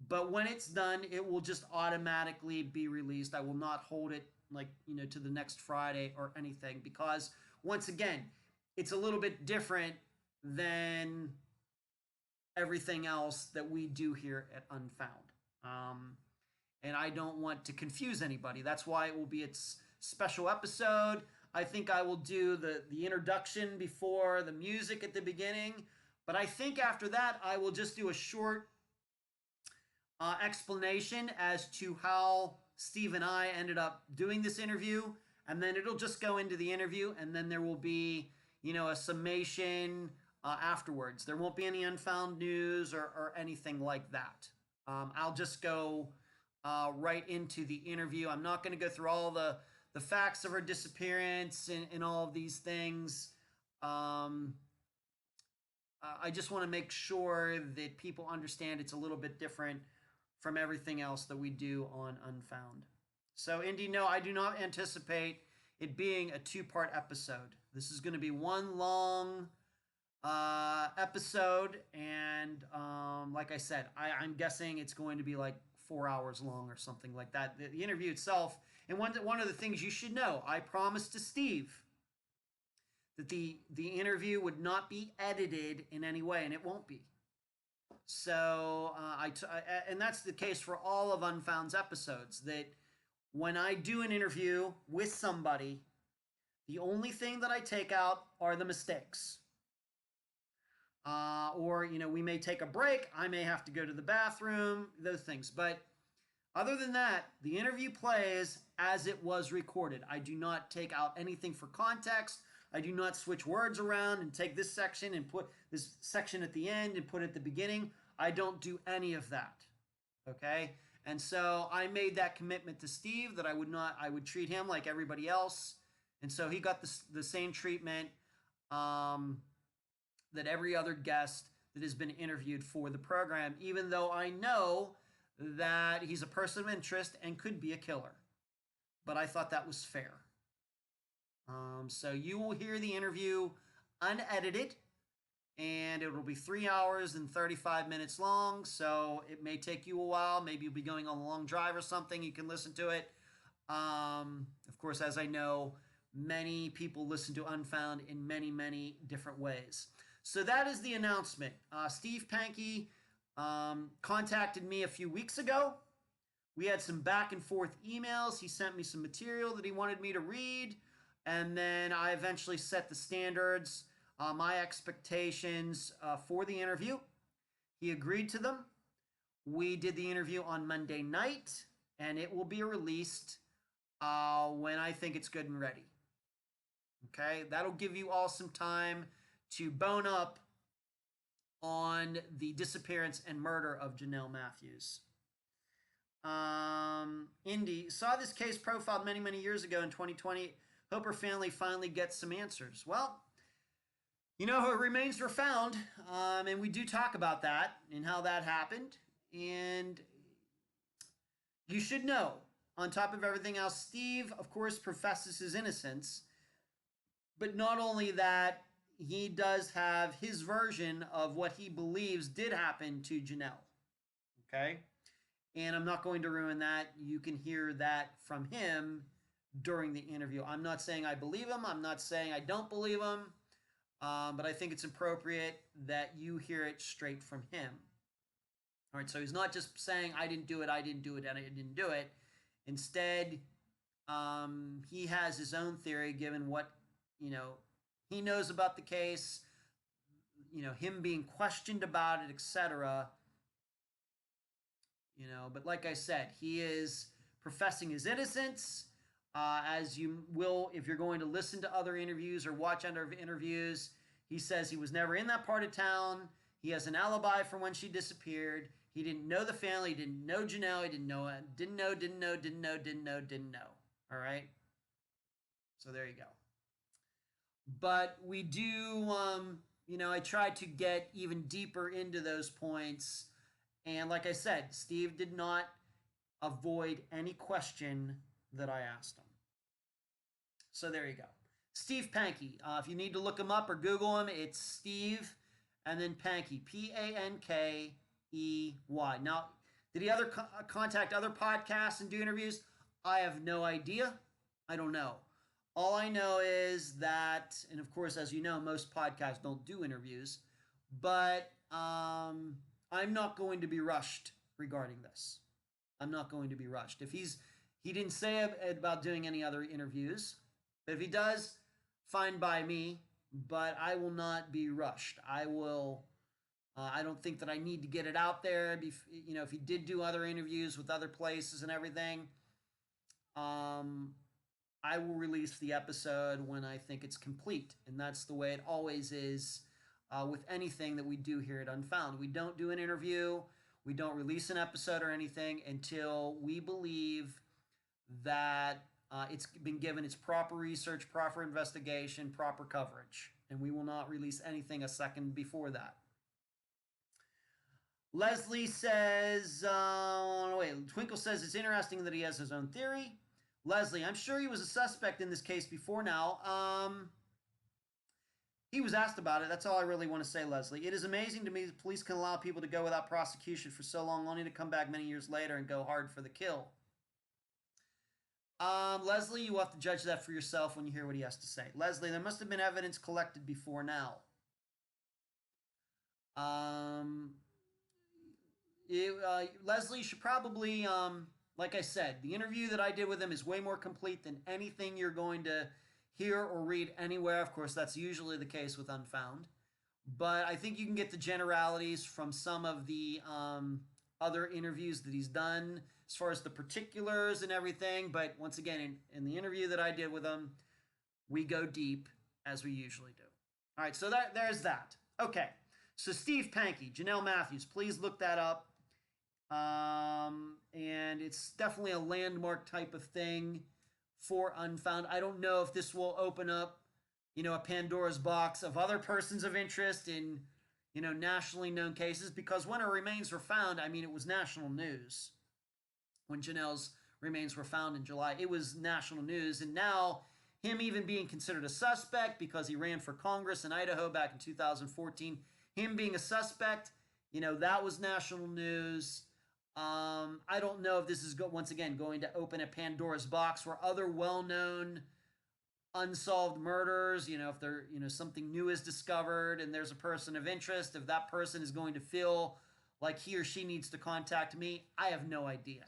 Speaker 1: But when it's done, it will just automatically be released. I will not hold it to the next Friday or anything, because once again, it's a little bit different than everything else that we do here at Unfound. And I don't want to confuse anybody. That's why it will be its special episode. I think I will do the introduction before the music at the beginning. But I think after that, I will just do a short explanation as to how Steve and I ended up doing this interview. And then it'll just go into the interview. And then there will be, a summation afterwards. There won't be any Unfound news or anything like that. I'll just go right into the interview. I'm not going to go through all the facts of her disappearance and all of these things. I just want to make sure that people understand it's a little bit different from everything else that we do on Unfound. So, Indy, no, I do not anticipate it being a 2-part episode. This is going to be one long episode, and like I said, I'm guessing it's going to be like 4 hours long or something like that. The interview itself, and one of the things you should know, I promised to Steve that the interview would not be edited in any way, and it won't be. So and that's the case for all of Unfound's episodes, that when I do an interview with somebody, the only thing that I take out are the mistakes. Or, we may take a break. I may have to go to the bathroom, those things. But other than that, the interview plays as it was recorded. I do not take out anything for context. I do not switch words around and take this section and put this section at the end and put it at the beginning. I don't do any of that. Okay? And so I made that commitment to Steve that I would treat him like everybody else. And so he got the same treatment that every other guest that has been interviewed for the program, even though I know that he's a person of interest and could be a killer. But I thought that was fair. So you will hear the interview unedited, and it will be 3 hours and 35 minutes long. So it may take you a while. Maybe you'll be going on a long drive or something. You can listen to it. Of course, as I know, many people listen to Unfound in many, many different ways. So that is the announcement. Steve Pankey contacted me a few weeks ago. We had some back and forth emails. He sent me some material that he wanted me to read. And then I eventually set the standards, my expectations for the interview. He agreed to them. We did the interview on Monday night, and it will be released when I think it's good and ready. Okay, that'll give you all some time to bone up on the disappearance and murder of Janelle Matthews. Indy saw this case profiled many, many years ago in 2020. Hope her family finally gets some answers. Well, her remains were found, and we do talk about that and how that happened. And you should know, on top of everything else, Steve, of course, professes his innocence. But not only that, he does have his version of what he believes did happen to Janelle. Okay? And I'm not going to ruin that. You can hear that from him during the interview. I'm not saying I believe him. I'm not saying I don't believe him. But I think it's appropriate that you hear it straight from him. All right, so he's not just saying, I didn't do it, I didn't do it, and I didn't do it. Instead, he has his own theory given what, he knows about the case, him being questioned about it, etc. But like I said, he is professing his innocence, as you will if you're going to listen to other interviews or watch other interviews. He says he was never in that part of town. He has an alibi for when she disappeared. He didn't know the family. He didn't know Janelle. He didn't know. All right. So there you go. But we do, I tried to get even deeper into those points. And like I said, Steve did not avoid any question that I asked him. So there you go. Steve Pankey. If you need to look him up or Google him, it's Steve and then Pankey. Pankey. Now, did he contact other podcasts and do interviews? I have no idea. I don't know. All I know is that, and of course, as you know, most podcasts don't do interviews, but I'm not going to be rushed regarding this. I'm not going to be rushed. He didn't say about doing any other interviews, but if he does, fine by me, but I will not be rushed. I don't think that I need to get it out there. If he did do other interviews with other places and everything, I will release the episode when I think it's complete. And that's the way it always is with anything that we do here at Unfound. We don't do an interview. We don't release an episode or anything until we believe that it's been given its proper research, proper investigation, proper coverage. And we will not release anything a second before that. Leslie says, Twinkle says it's interesting that he has his own theory. Leslie, I'm sure he was a suspect in this case before now. He was asked about it. That's all I really want to say, Leslie. It is amazing to me that police can allow people to go without prosecution for so long, only to come back many years later and go hard for the kill. Leslie, you will have to judge that for yourself when you hear what he has to say. Leslie, there must have been evidence collected before now. Leslie should probably, like I said, the interview that I did with him is way more complete than anything you're going to hear or read anywhere. Of course, that's usually the case with Unfound. But I think you can get the generalities from some of the other interviews that he's done as far as the particulars and everything. But once again, in the interview that I did with him, we go deep as we usually do. All right, so there's that. Okay, so Steve Pankey, Janelle Matthews, please look that up. And it's definitely a landmark type of thing for Unfound. I don't know if this will open up, a Pandora's box of other persons of interest in, nationally known cases, because when her remains were found, it was national news. When Janelle's remains were found in July, it was national news. And now him even being considered a suspect because he ran for Congress in Idaho back in 2014, him being a suspect, that was national news. I don't know if this is once again going to open a Pandora's box where other well-known unsolved murders, if there, something new is discovered and there's a person of interest, if that person is going to feel like he or she needs to contact me, I have no idea.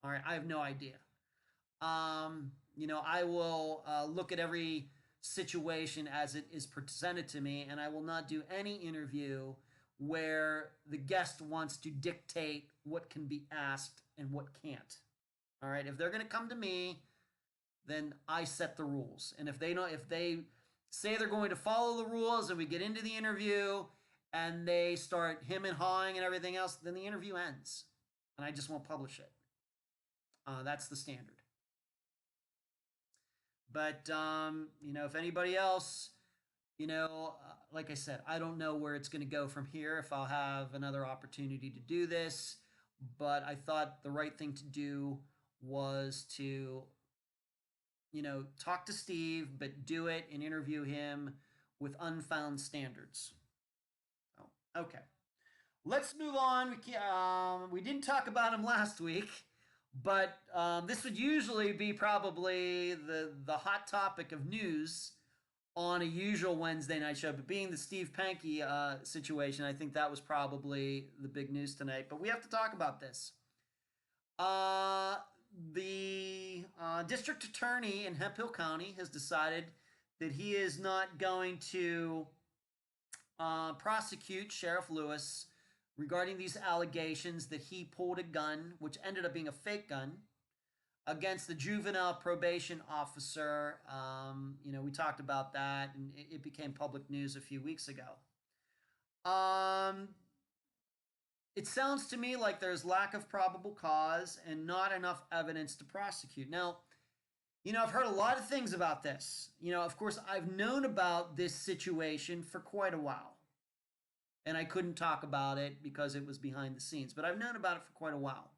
Speaker 1: All right, I have no idea. I will look at every situation as it is presented to me, and I will not do any interview where the guest wants to dictate what can be asked and what can't. All right, if they're going to come to me, then I set the rules. And if they say they're going to follow the rules and we get into the interview and they start him and hawing and everything else, then the interview ends and I just won't publish it. That's the standard. But, if anybody else, like I said, I don't know where it's going to go from here, if I'll have another opportunity to do this, but I thought the right thing to do was to, talk to Steve, but do it and interview him with Unfound standards. Oh, okay. Let's move on. We didn't talk about him last week, But this would usually be probably the hot topic of news on a usual Wednesday night show. But being the Steve Pankey situation, I think that was probably the big news tonight. But we have to talk about this. Uh, the district attorney in Hemphill County has decided that he is not going to prosecute Sheriff Lewis regarding these allegations that he pulled a gun, which ended up being a fake gun, against the juvenile probation officer. We talked about that, and it became public news a few weeks ago. Um, it sounds to me like there's lack of probable cause and not enough evidence to prosecute. Now, I've heard a lot of things about this. Of course, I've known about this situation for quite a while. And I couldn't talk about it because it was behind the scenes, but I've known about it for quite a while.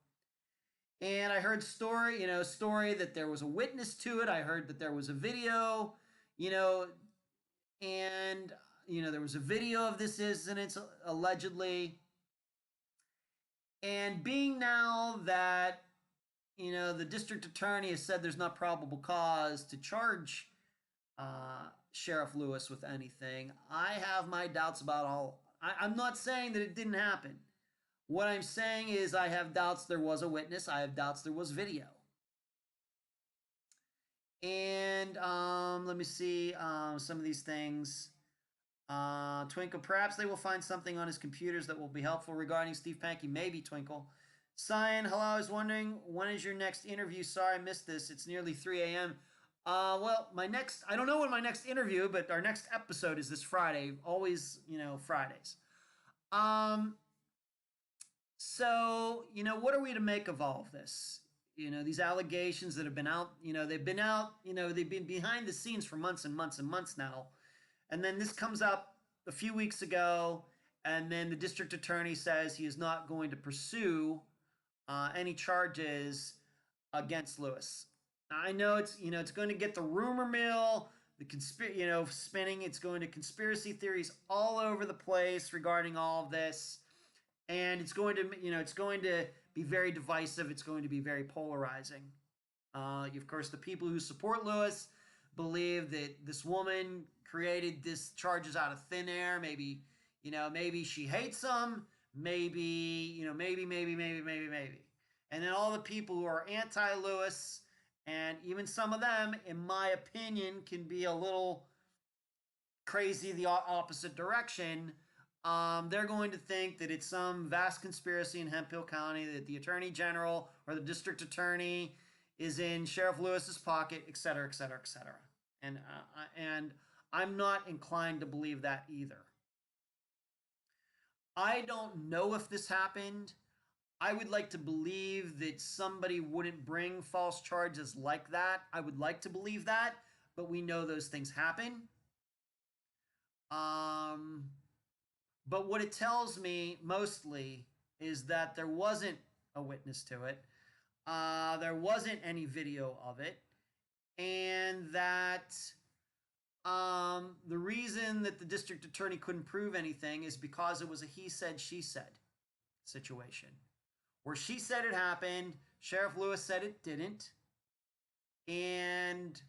Speaker 1: And I heard story that there was a witness to it. I heard that there was a video, and there was a video of this incident allegedly. And being now that the district attorney has said there's not probable cause to charge Sheriff Lewis with anything, I have my doubts about all. I'm not saying that it didn't happen. What I'm saying is I have doubts there was a witness. I have doubts there was video. And let me see some of these things. Twinkle, perhaps they will find something on his computers that will be helpful regarding Steve Pankey. Maybe, Twinkle. Cyan, hello, I was wondering, when is your next interview? Sorry, I missed this. It's nearly 3 a.m. Well, I don't know when my next interview, but our next episode is this Friday. Always, Fridays. So, what are we to make of all of this? These allegations that have been out, they've been behind the scenes for months and months and months now. And then this comes up a few weeks ago, and then the district attorney says he is not going to pursue any charges against Lewis. I know it's going to get the rumor mill, spinning. It's going to conspiracy theories all over the place regarding all of this, and it's going to be very divisive. It's going to be very polarizing. Of course, the people who support Lewis believe that this woman created this charges out of thin air. Maybe she hates him. Maybe. And then all the people who are anti-Lewis, and even some of them, in my opinion, can be a little crazy the opposite direction. They're going to think that it's some vast conspiracy in Hemphill County, that the attorney general or the district attorney is in Sheriff Lewis's pocket, et cetera, et cetera, et cetera. And I'm not inclined to believe that either. I don't know if this happened. I would like to believe that somebody wouldn't bring false charges like that. I would like to believe that, but we know those things happen. But what it tells me mostly is that there wasn't a witness to it. There wasn't any video of it. And that the reason that the district attorney couldn't prove anything is because it was a he said, she said situation. Where she said it happened, Sheriff Lewis said it didn't. And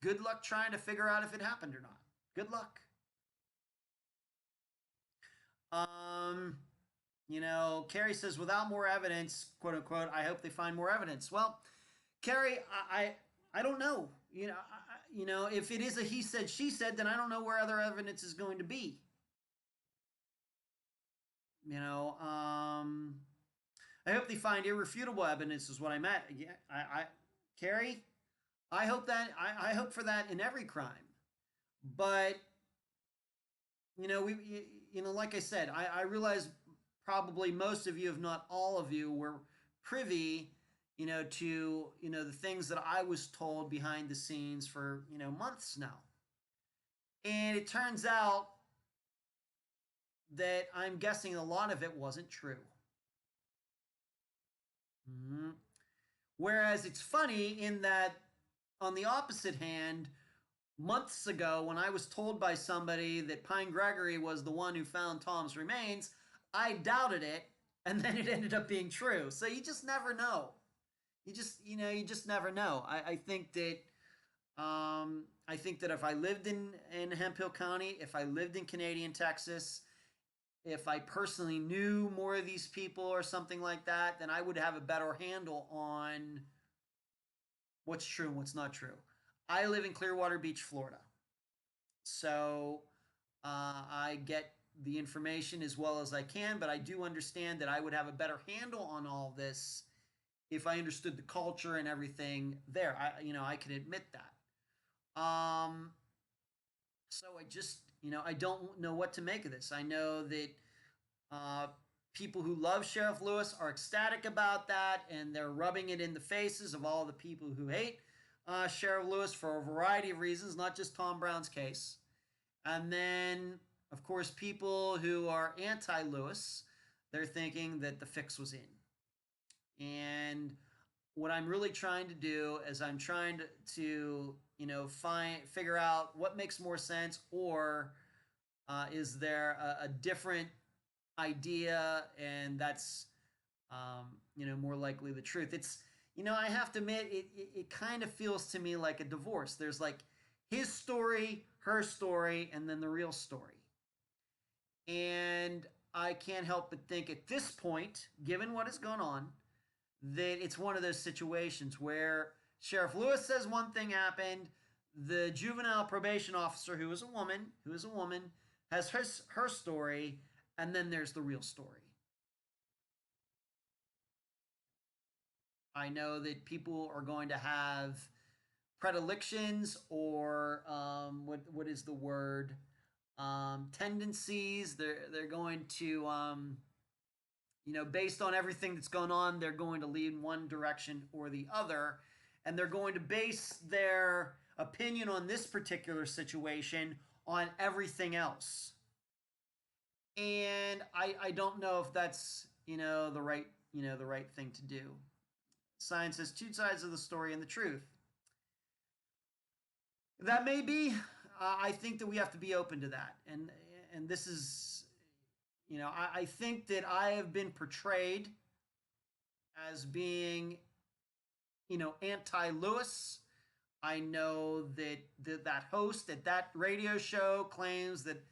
Speaker 1: good luck trying to figure out if it happened or not. Good luck. Carrie says, without more evidence, quote unquote, I hope they find more evidence. Well, Carrie, I don't know. If it is a he said, she said, then I don't know where other evidence is going to be. I hope they find irrefutable evidence is what I meant. Carrie, I hope for that in every crime. But, like I said, I realize probably most of you, if not all of you, were privy, to, the things that I was told behind the scenes for, months now. And it turns out that I'm guessing a lot of it wasn't true. Mm-hmm. Whereas it's funny in that, on the opposite hand, months ago, when I was told by somebody that Pine Gregory was the one who found Tom's remains, I doubted it, and then it ended up being true. So you just never know. you just never know. I think that if I lived in Hemphill County, if I lived in Canadian Texas, if I personally knew more of these people or something like that, then I would have a better handle on what's true and what's not true. I live in Clearwater Beach, Florida. So I get the information as well as I can, but I do understand that I would have a better handle on all this if I understood the culture and everything there. I can admit that. So I don't know what to make of this. I know that uh, people who love Sheriff Lewis are ecstatic about that, and they're rubbing it in the faces of all the people who hate Sheriff Lewis for a variety of reasons, not just Tom Brown's case. And then, of course, people who are anti Lewis, they're thinking that the fix was in. And what I'm really trying to do is I'm trying to figure out what makes more sense, or is there a different idea, and that's more likely the truth. I have to admit, it kind of feels to me like a divorce. There's like his story, her story, and then the real story. And I can't help but think at this point, given what has gone on, that it's one of those situations where Sheriff Lewis says one thing happened, the juvenile probation officer, who is a woman, has her story, and then there's the real story. I know that people are going to have predilections, or what is the word, tendencies. They're going to based on everything that's going on, they're going to lean one direction or the other, and they're going to base their opinion on this particular situation on everything else. And I don't know if that's the right thing to do. Science has two sides of the story and the truth. That may be. I think that we have to be open to that, and this is, I think that I have been portrayed as being, anti-Lewis. I know that that host at that radio show claims that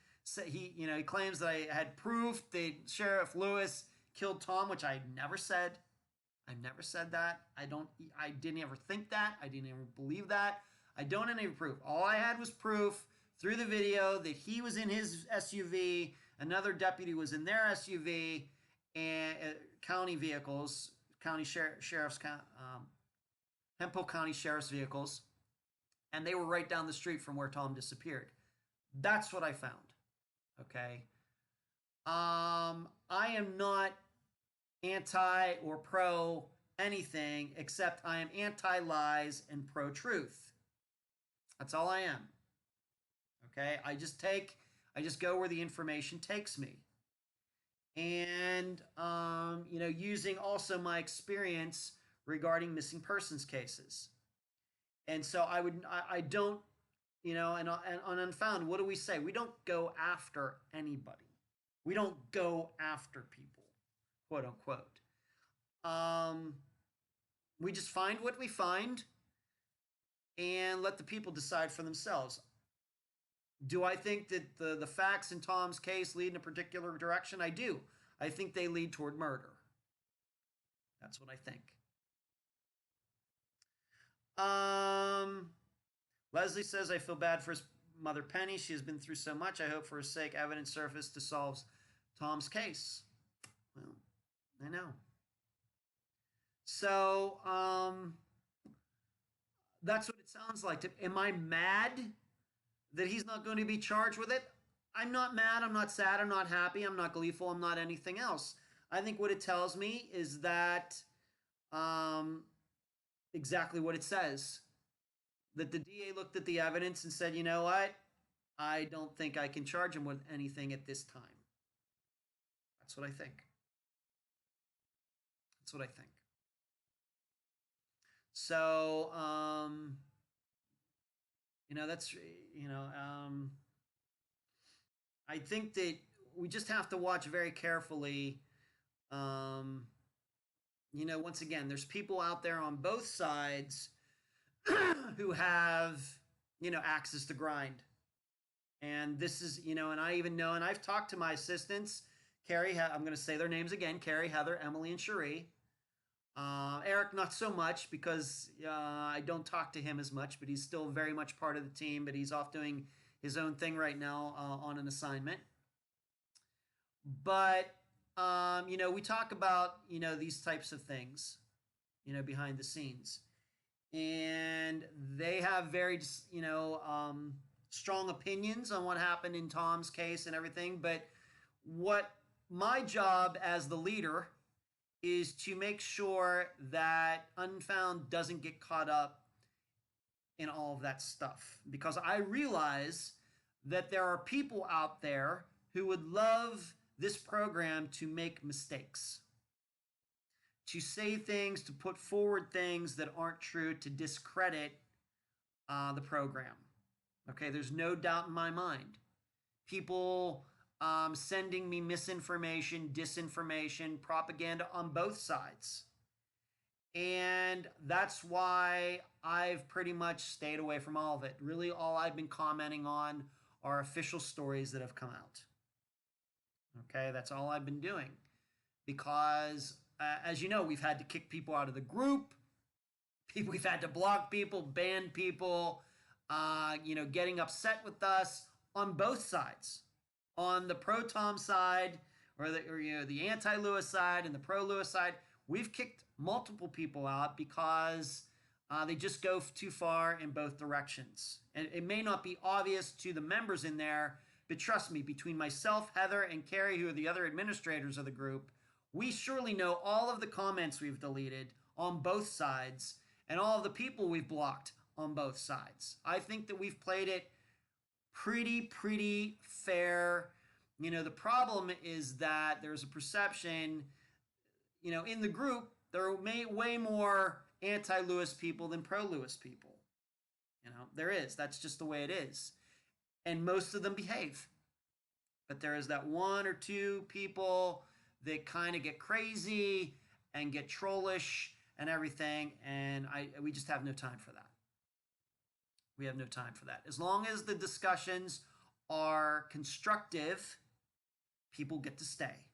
Speaker 1: he claims that I had proof that Sheriff Lewis killed Tom, which I never said. I never said that. I didn't ever think that. I didn't ever believe that. I don't have any proof. All I had was proof through the video that he was in his SUV, another deputy was in their SUV, and county vehicles, sheriff's, Hemphill County Sheriff's vehicles, and they were right down the street from where Tom disappeared. That's what I found. Okay. I am not anti or pro anything, except I am anti lies and pro truth. That's all I am. Okay. I just go where the information takes me. And, using also my experience regarding missing persons cases. And so I don't, and on Unfound, what do we say? We don't go after anybody. We don't go after people, quote unquote. Um, we just find what we find and let the people decide for themselves. Do I think that the facts in Tom's case lead in a particular direction? I do. I think they lead toward murder. That's what I think. Leslie says, I feel bad for his mother, Penny. She has been through so much. I hope for her sake evidence surfaced to solve Tom's case. Well, I know. So, that's what it sounds like. Am I mad that he's not going to be charged with it? I'm not mad. I'm not sad. I'm not happy. I'm not gleeful. I'm not anything else. I think what it tells me is that exactly what it says. That the DA looked at the evidence and said, you know what? I don't think I can charge him with anything at this time. That's what I think. That's what I think. So, that's, I think that we just have to watch very carefully once again, there's people out there on both sides who have, axes to grind. And this is, and I even know, and I've talked to my assistants, Carrie, I'm going to say their names again: Carrie, Heather, Emily, and Cherie. Eric, not so much because I don't talk to him as much, but he's still very much part of the team. But he's off doing his own thing right now on an assignment. But we talk about these types of things, behind the scenes, and they have very strong opinions on what happened in Tom's case and everything. But what my job as the leader is to make sure that Unfound doesn't get caught up in all of that stuff, because I realize that there are people out there who would love this program to make mistakes, to say things, to put forward things that aren't true, to discredit the program. Okay, there's no doubt in my mind. People sending me misinformation, disinformation, propaganda on both sides. And that's why I've pretty much stayed away from all of it. Really, all I've been commenting on are official stories that have come out. Okay, that's all I've been doing. Because, as you know, we've had to kick people out of the group. We've had to block people, ban people, getting upset with us on both sides. On the pro Tom side, or the anti Lewis side and the pro Lewis side, we've kicked multiple people out because they just go too far in both directions. And it may not be obvious to the members in there, but trust me, between myself, Heather, and Carrie, who are the other administrators of the group, we surely know all of the comments we've deleted on both sides and all of the people we've blocked on both sides. I think that we've played it pretty fair. The problem is that there's a perception, in the group, there are way more anti-Lewis people than pro-Lewis people. There is. That's just the way it is. And most of them behave. But there is that one or two people that kind of get crazy and get trollish and everything, and we just have no time for that. We have no time for that. As long as the discussions are constructive, people get to stay.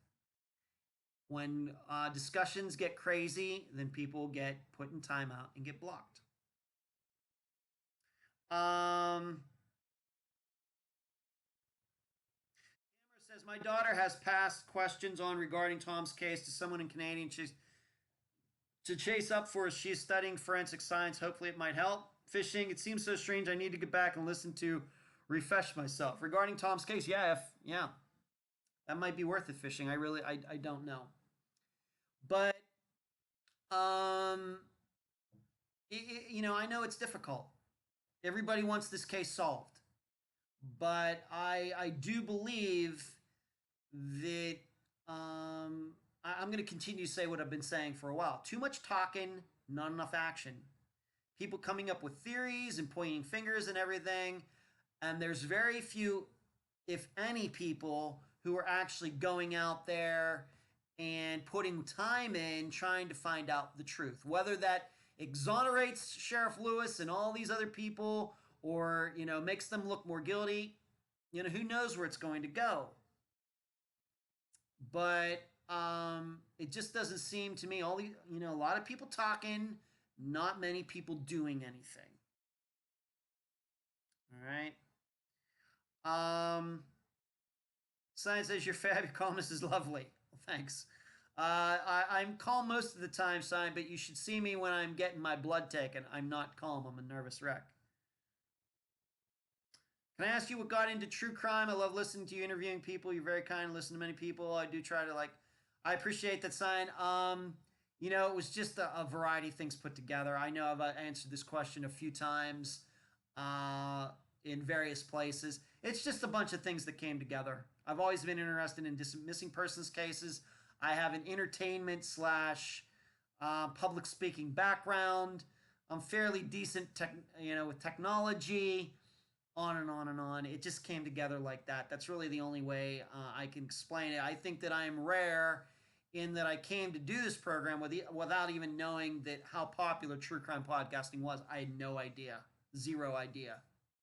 Speaker 1: When discussions get crazy, then people get put in timeout and get blocked. Hammer says, my daughter has passed questions on regarding Tom's case to someone in Canadian to chase up for. She's studying forensic science. Hopefully it might help. Fishing, it seems so strange. I need to get back and listen to refresh myself. Regarding Tom's case, yeah, that might be worth it, fishing. I don't know. But, I know it's difficult. Everybody wants this case solved. But I do believe that I'm going to continue to say what I've been saying for a while. Too much talking, not enough action. People coming up with theories and pointing fingers and everything. And there's very few, if any, people who are actually going out there and putting time in trying to find out the truth. Whether that exonerates Sheriff Lewis and all these other people or, makes them look more guilty, who knows where it's going to go. But it just doesn't seem to me, a lot of people talking, not many people doing anything. All right. Science says you're fab. Your calmness is lovely. Well, thanks. I'm calm most of the time, Sign, but you should see me when I'm getting my blood taken. I'm not calm. I'm a nervous wreck. Can I ask you what got into true crime? I love listening to you interviewing people. You're very kind. Listen to many people. I do try to I appreciate that, Sign. It was just a variety of things put together. I know I've answered this question a few times in various places. It's just a bunch of things that came together. I've always been interested in missing persons cases. I have an entertainment / public speaking background. I'm fairly decent, with technology, on and on and on. It just came together like that. That's really the only way I can explain it. I think that I am rare in that I came to do this program without even knowing that how popular true crime podcasting was. I had no idea. Zero idea.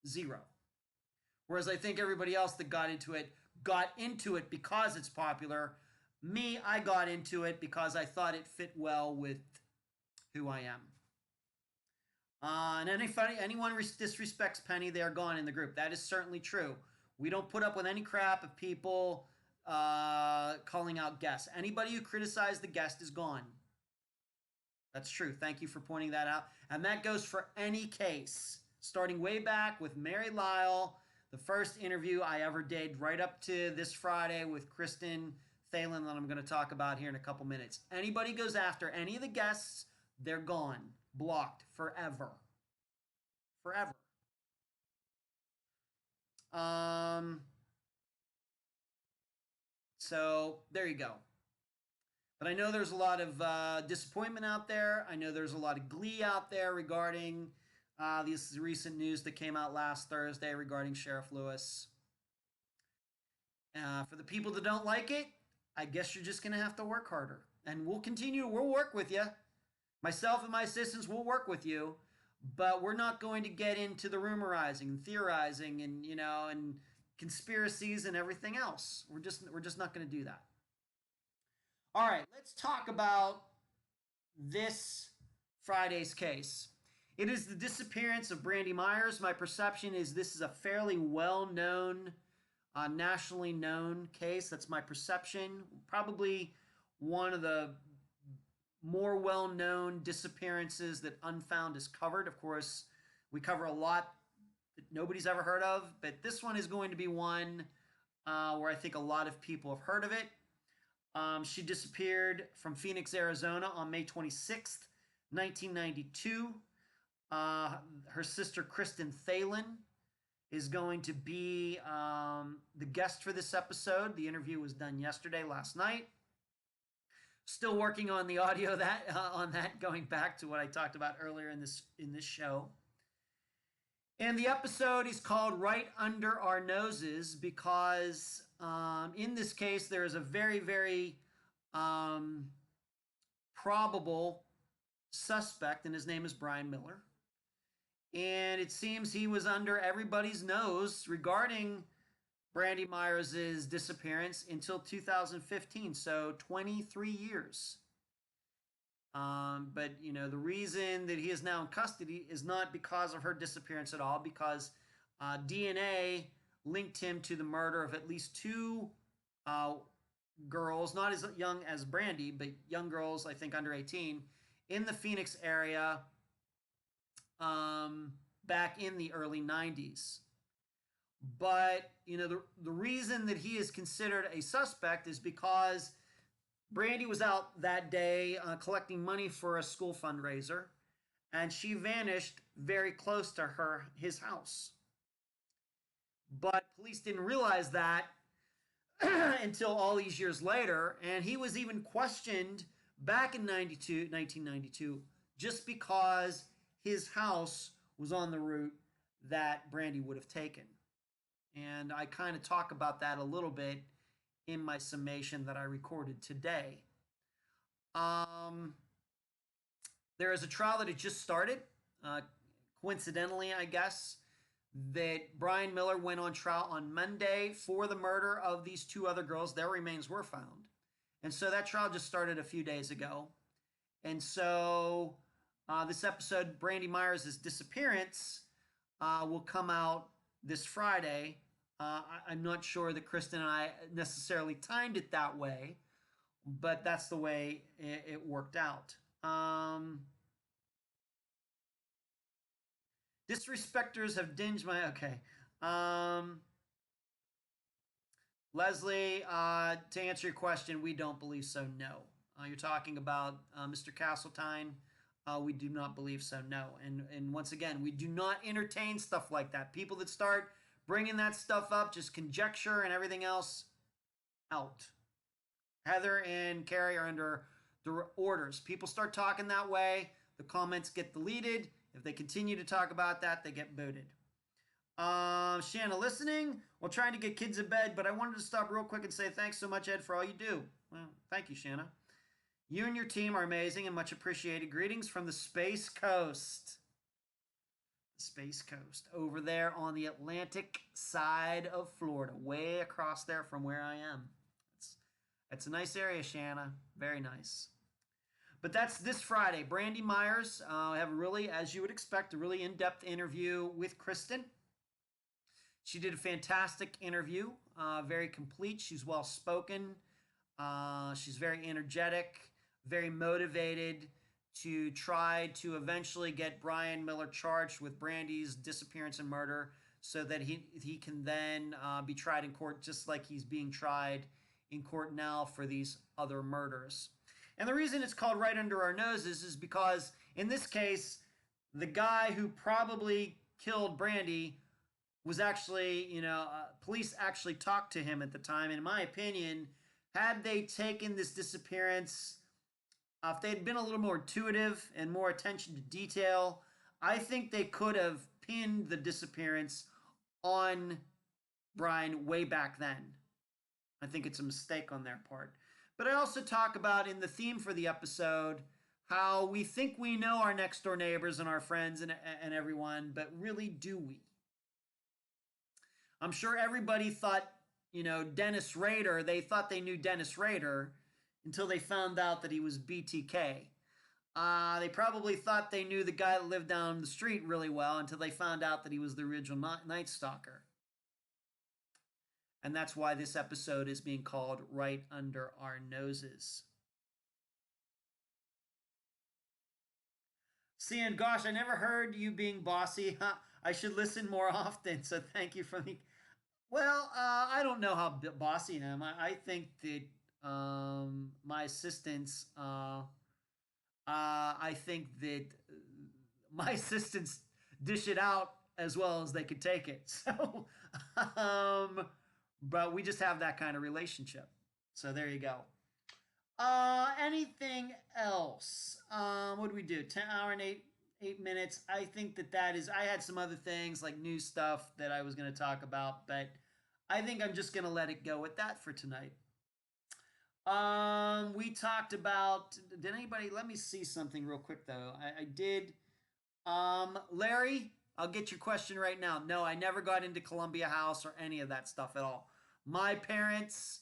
Speaker 1: Zero. Whereas I think everybody else that got into it because it's popular. Me, I got into it because I thought it fit well with who I am. And anyone disrespects Penny, they are gone in the group. That is certainly true. We don't put up with any crap of people calling out guests. Anybody who criticized the guest is gone. That's true. Thank you for pointing that out. And that goes for any case, starting way back with Mary Lyle, the first interview I ever did, right up to this Friday with Kristen Thalen that I'm going to talk about here in a couple minutes. Anybody goes after any of the guests, they're gone. Blocked forever. Forever. So there you go. But I know there's a lot of disappointment out there. I know there's a lot of glee out there regarding this recent news that came out last Thursday regarding Sheriff Lewis. For the people that don't like it, I guess you're just going to have to work harder. And we'll work with you. Myself and my assistants will work with you, but we're not going to get into the rumorizing and theorizing and, and conspiracies and everything else. We're just not going to do that. All right, let's talk about this Friday's case. It is the disappearance of Brandy Myers. My perception is this is a fairly well-known, nationally known case. That's my perception. Probably one of the more well-known disappearances that Unfound has covered. Of course, we cover a lot that nobody's ever heard of, but this one is going to be one where I think a lot of people have heard of it. She disappeared from Phoenix, Arizona on May 26th, 1992. Her sister, Kristen Thalen, is going to be the guest for this episode. The interview was done last night. Still working on the audio on that, going back to what I talked about earlier in this show. And the episode is called Right Under Our Noses because in this case there is a very, very probable suspect, and his name is Brian Miller. And it seems he was under everybody's nose regarding Brandy Myers' disappearance until 2015, so 23 years. But, the reason that he is now in custody is not because of her disappearance at all, because DNA linked him to the murder of at least two girls, not as young as Brandy, but young girls, I think under 18, in the Phoenix area back in the early 90s. But, the reason that he is considered a suspect is because Brandy was out that day collecting money for a school fundraiser, and she vanished very close to his house. But police didn't realize that until all these years later, and he was even questioned back in 1992, just because his house was on the route that Brandy would have taken. And I kind of talk about that a little bit in my summation that I recorded today. There is a trial that had just started. Coincidentally, I guess, that Brian Miller went on trial on Monday for the murder of these two other girls. Their remains were found. And so that trial just started a few days ago. And so this episode, Brandy Myers' disappearance, will come out this Friday. I'm not sure that Kristen and I necessarily timed it that way, but that's the way it worked out. Disrespecters have dinged my... Okay. Leslie, to answer your question, we don't believe so, no. You're talking about Mr. Castletine. We do not believe so, no. And once again, we do not entertain stuff like that. People that start bringing that stuff up, just conjecture and everything else, out. Heather and Carrie are under the orders. People start talking that way, the comments get deleted. If they continue to talk about that, they get booted. Shanna listening while trying to get kids in bed, but I wanted to stop real quick and say thanks so much, Ed, for all you do. Well, thank you, Shanna. You and your team are amazing and much appreciated. Greetings from the Space Coast. The Space Coast. Over there on the Atlantic side of Florida, way across there from where I am. It's a nice area, Shanna. Very nice. But that's this Friday. Brandy Myers. I have a really, as you would expect, a really in-depth interview with Kristen. She did a fantastic interview, very complete. She's well spoken. She's very energetic, very motivated to try to eventually get Brian Miller charged with Brandy's disappearance and murder, so that he can then be tried in court, just like he's being tried in court now for these other murders. And the reason it's called Right Under Our Noses is because in this case, the guy who probably killed Brandy was actually, police actually talked to him at the time. And in my opinion, had they taken this disappearance, if they'd been a little more intuitive and more attention to detail, I think they could have pinned the disappearance on Brian way back then. I think it's a mistake on their part. But I also talk about in the theme for the episode how we think we know our next door neighbors and our friends and everyone, but really do we? I'm sure everybody thought, Dennis Rader, they thought they knew Dennis Rader until they found out that he was BTK. They probably thought they knew the guy that lived down the street really well until they found out that he was the original Night Stalker. And that's why this episode is being called Right Under Our Noses. Seeing, gosh, I never heard you being bossy. I should listen more often, so thank you for the... Well, I don't know how bossy I am. I think that my assistants... I think that my assistants dish it out as well as they could take it. So... but we just have that kind of relationship. So there you go. Anything else? What do we do? 10 hour and 8 minutes. I think that is, I had some other things like new stuff that I was going to talk about, but I think I'm just going to let it go with that for tonight. We talked about, did anybody, let me see something real quick though. I did. Larry, I'll get your question right now. No, I never got into Columbia House or any of that stuff at all. My parents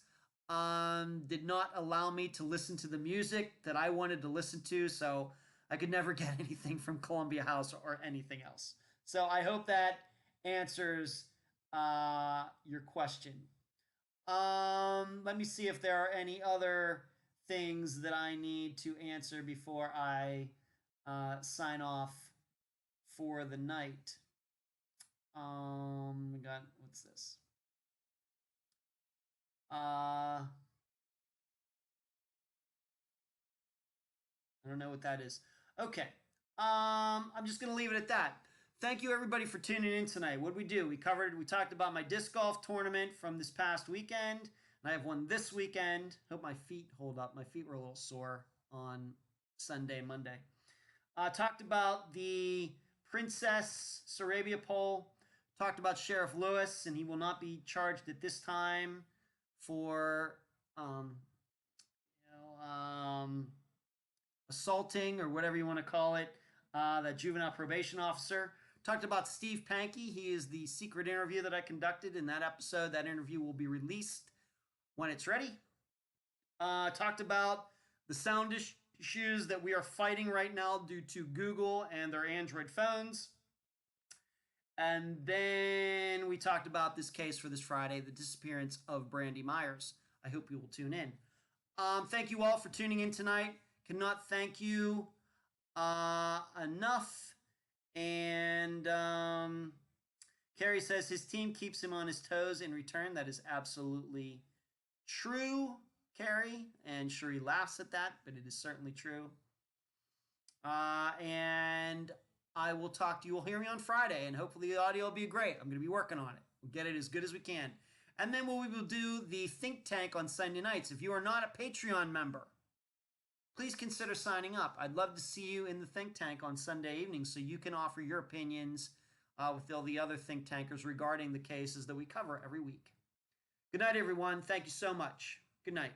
Speaker 1: did not allow me to listen to the music that I wanted to listen to, so I could never get anything from Columbia House or anything else. So I hope that answers your question. Let me see if there are any other things that I need to answer before I sign off for the night. We got, what's this? I don't know what that is. Okay. I'm just going to leave it at that. Thank you everybody for tuning in tonight. What did we do? We talked about my disc golf tournament from this past weekend. And I have one this weekend. Hope my feet hold up. My feet were a little sore on Sunday, Monday. Talked about the Princess Sarabia poll. Talked about Sheriff Lewis, and he will not be charged at this time for assaulting or whatever you want to call it, that juvenile probation officer. Talked about Steve Pankey. He is the secret interview that I conducted in that episode. That interview will be released when it's ready. Talked about the sound issues that we are fighting right now due to Google and their Android phones. And then we talked about this case for this Friday, the disappearance of Brandy Myers. I hope you will tune in. Thank you all for tuning in tonight. Cannot thank you enough. And Carrie says his team keeps him on his toes in return. That is absolutely true, Carrie. And Sheree laughs at that, but it is certainly true. And I will talk to you. You'll hear me on Friday, and hopefully the audio will be great. I'm going to be working on it. We'll get it as good as we can. And then we will do the think tank on Sunday nights. If you are not a Patreon member, please consider signing up. I'd love to see you in the think tank on Sunday evening so you can offer your opinions with all the other think tankers regarding the cases that we cover every week. Good night, everyone. Thank you so much. Good night.